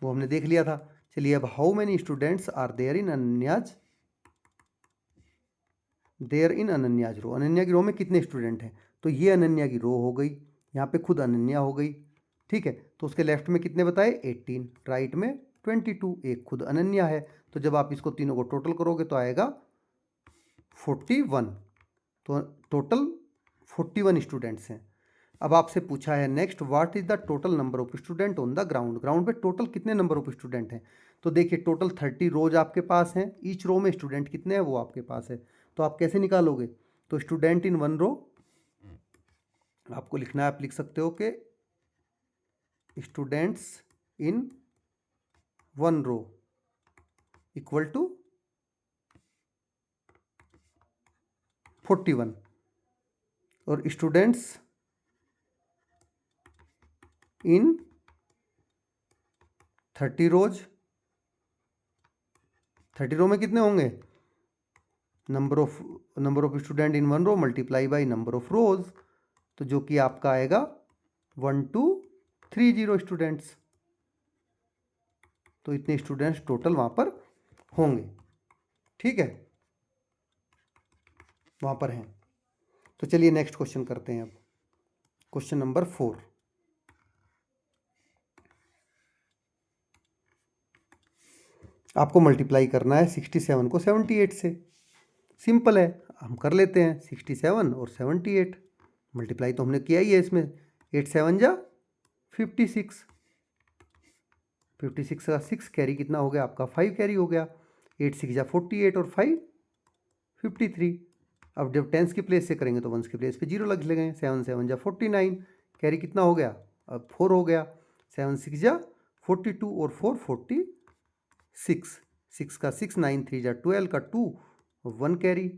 वो हमने देख लिया था। चलिए अब how many students are there in Ananya's, there in Ananya's row, Ananya की रो में कितने स्टूडेंट हैं। तो ये अनन्या की रो हो गई, यहाँ पे खुद अनन्या हो गई। ठीक है, तो उसके लेफ्ट में कितने बताए 18, राइट में 22, एक खुद अनन्या है। तो जब आप इसको तीनों को टोटल करोगे तो आएगा 41। तो टोटल 41 स्टूडेंट्स हैं। अब आपसे पूछा है next, what is the total number of student on the ground, ground पे टोटल कितने नंबर ऑफ स्टूडेंट हैं। तो देखिए टोटल 30 रोज आपके पास हैं, ईच रो में स्टूडेंट कितने हैं वो आपके पास है। तो आप कैसे निकालोगे, तो स्टूडेंट इन 1 रो आपको लिखना है, आप लिख सकते हो कि students in 1 row equal to 41 और स्टूडेंट्स इन 30 रोज, 30 रो में कितने होंगे, number of student in 1 row multiply by number of rows, तो जो कि आपका आएगा 1230 स्टूडेंट्स। तो इतने स्टूडेंट्स टोटल वहां पर होंगे। ठीक है, वहां पर हैं। तो चलिए नेक्स्ट क्वेश्चन करते हैं अब, क्वेश्चन नंबर 4। आपको मल्टीप्लाई करना है 67 को 78 से। सिंपल है, हम कर लेते हैं, 67 और 78 मल्टीप्लाई तो हमने किया ही है इसमें, 8 7 जा 56, 56 का 6 कैरी कितना हो गया आपका 5 कैरी हो गया, 8 6 जा 48 और 5 53। अब जब टेंस की प्लेस से करेंगे तो वंस की प्लेस पे 0 लग गए, 7 7 जा 49, कैरी कितना हो गया अब 4 हो गया, 7 6 जा 42 और 4 46, 6 का 6, 9 3 जा 12 का 2 और 1 कैरी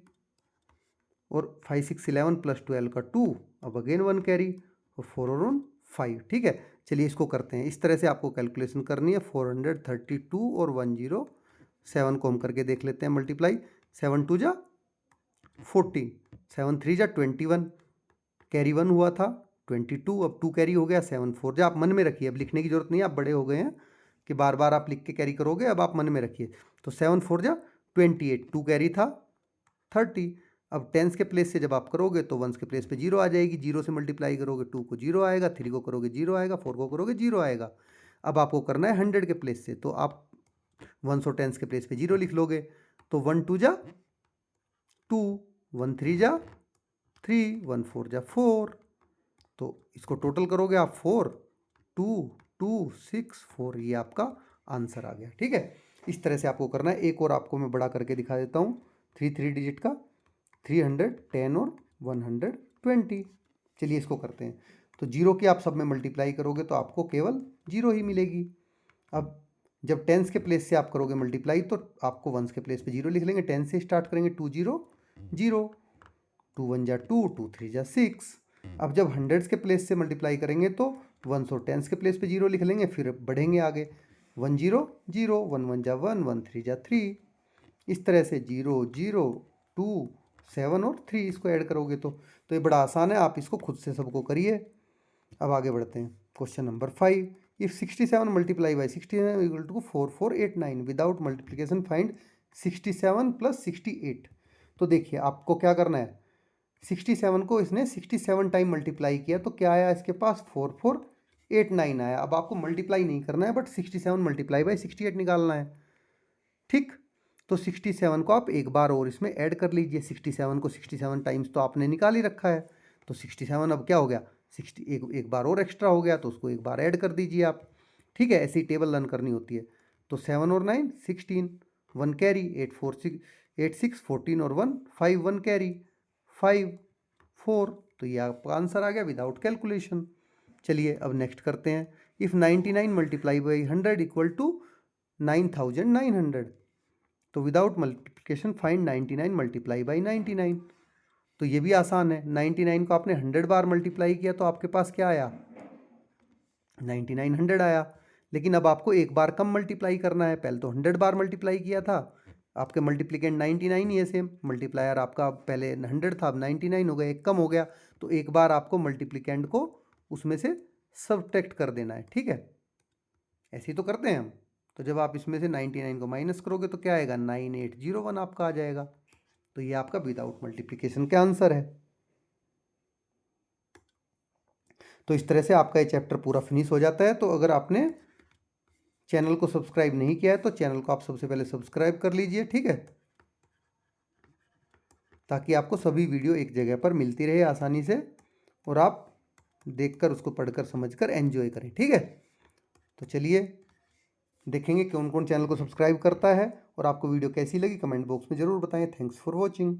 और 5 6 11 + 12 का 2, अब अगेन 1 कैरी और 4 और 1 5। ठीक है, चलिए इसको करते हैं। इस तरह से आपको कैलकुलेशन करनी है, 432 और 107 को हम करके देख लेते हैं मल्टीप्लाई, 7 2 जा 14, 7 3 जा 21, कैरी 1 हुआ था 22, अब 2 कैरी हो गया 7 4 जा, आप मन में रखिए, अब लिखने की जरूरत नहीं है, आप बड़े हो गए हैं कि बार बार आप लिख के कैरी करोगे, अब आप मन में रखिए। तो 7 4 जा 28, 2 कैरी था 30। अब टेंस के प्लेस से जब आप करोगे तो वंस के प्लेस पे 0 आ जाएगी, 0 से मल्टीप्लाई करोगे 2 को 0 आएगा, 3 को करोगे 0 आएगा, 4 को करोगे 0 आएगा। अब आपको करना है 100 के प्लेस से, तो आप वंस और टेंस के प्लेस पे 0 लिख लोगे, तो 1 2 जा 2, 1 3 जा 3, 1 4 जा 4, तो इसको टोटल करोगे आप 4 2 2 6 4, ये आपका आंसर आ गया। ठीक है, इस तरह से आपको करना है। एक और आपको मैं बड़ा करके दिखा देता हूँ, 3 डिजिट का, 310 और 120। चलिए इसको करते हैं। तो जीरो की आप सब में मल्टीप्लाई करोगे तो आपको केवल जीरो ही मिलेगी। अब जब टेंस के प्लेस से आप करोगे मल्टीप्लाई तो आपको वंस के प्लेस पे जीरो लिख लेंगे। टेंस से स्टार्ट करेंगे, 2 0 0, 2 1 जा 2, 2 3 जा 6। अब जब हंड्रेड्स के प्लेस से मल्टीप्लाई करेंगे तो वंस और टेंस के प्लेस पे जीरो लिख लेंगे, फिर बढ़ेंगे आगे, 1 0 0, 1 1 जा 1, 1 3 जा 3। इस तरह से 0 0 2 7 और 3 इसको ऐड करोगे तो ये बड़ा आसान है, आप इसको खुद से सबको करिए। अब आगे बढ़ते हैं, question number 5। If 67 multiply by 69 equal to 4489 without multiplication find 67 plus 68। तो देखिए आपको क्या करना है, 67 को इसने 67 टाइम मल्टीप्लाई किया तो क्या आया इसके पास, 4489 आया। अब आपको मल्टीप्लाई नहीं करना है बट 67 मल्टीप्लाई बाई 68 निकालना है। ठीक, तो 67 को आप एक बार और इसमें ऐड कर लीजिए। 67 को 67 टाइम्स तो आपने निकाल ही रखा है, तो 67 अब क्या हो गया, 60 एक बार और एक्स्ट्रा हो गया तो उसको एक बार ऐड कर दीजिए आप। ठीक है, ऐसी टेबल रन करनी होती है। तो 7 और 9 16, 1 कैरी, 8 4 6 8 6 14 और 1 5, 1 कैरी 5 4। तो ये आपका आंसर आ गया विदाउट कैलकुलेशन। चलिए अब नेक्स्ट करते हैं। If 99 multiply by 100 equal to 9900। तो without multiplication find 99 multiply by 99। तो ये भी आसान है, 99 को आपने 100 बार मल्टीप्लाई किया तो आपके पास क्या आया, 9900 आया। लेकिन अब आपको एक बार कम मल्टीप्लाई करना है, पहले तो 100 बार मल्टीप्लाई किया था, आपके मल्टीप्लिकेंट 99 ही है सेम, मल्टीप्लायर आपका पहले 100 था अब 99 हो गया, एक कम हो गया, तो एक बार आपको मल्टीप्लिकेंट को उसमें से सबट्रैक्ट कर देना है। ठीक है, ऐसे ही तो करते हैं हम। तो जब आप इसमें से 99 को माइनस करोगे तो क्या आएगा, 9801 आपका आ जाएगा। तो ये आपका विदाउट मल्टीप्लिकेशन का आंसर है। तो इस तरह से आपका ये चैप्टर पूरा फिनिश हो जाता है। तो अगर आपने चैनल को सब्सक्राइब नहीं किया है तो चैनल को आप सबसे पहले सब्सक्राइब कर लीजिए। ठीक है, ताकि आपको सभी वीडियो एक जगह पर मिलती रहे आसानी से और आप देखकर उसको पढ़कर समझकर एंजॉय करें। ठीक है, तो चलिए देखेंगे कौन कौन चैनल को सब्सक्राइब करता है और आपको वीडियो कैसी लगी कमेंट बॉक्स में ज़रूर बताएं। Thanks for watching.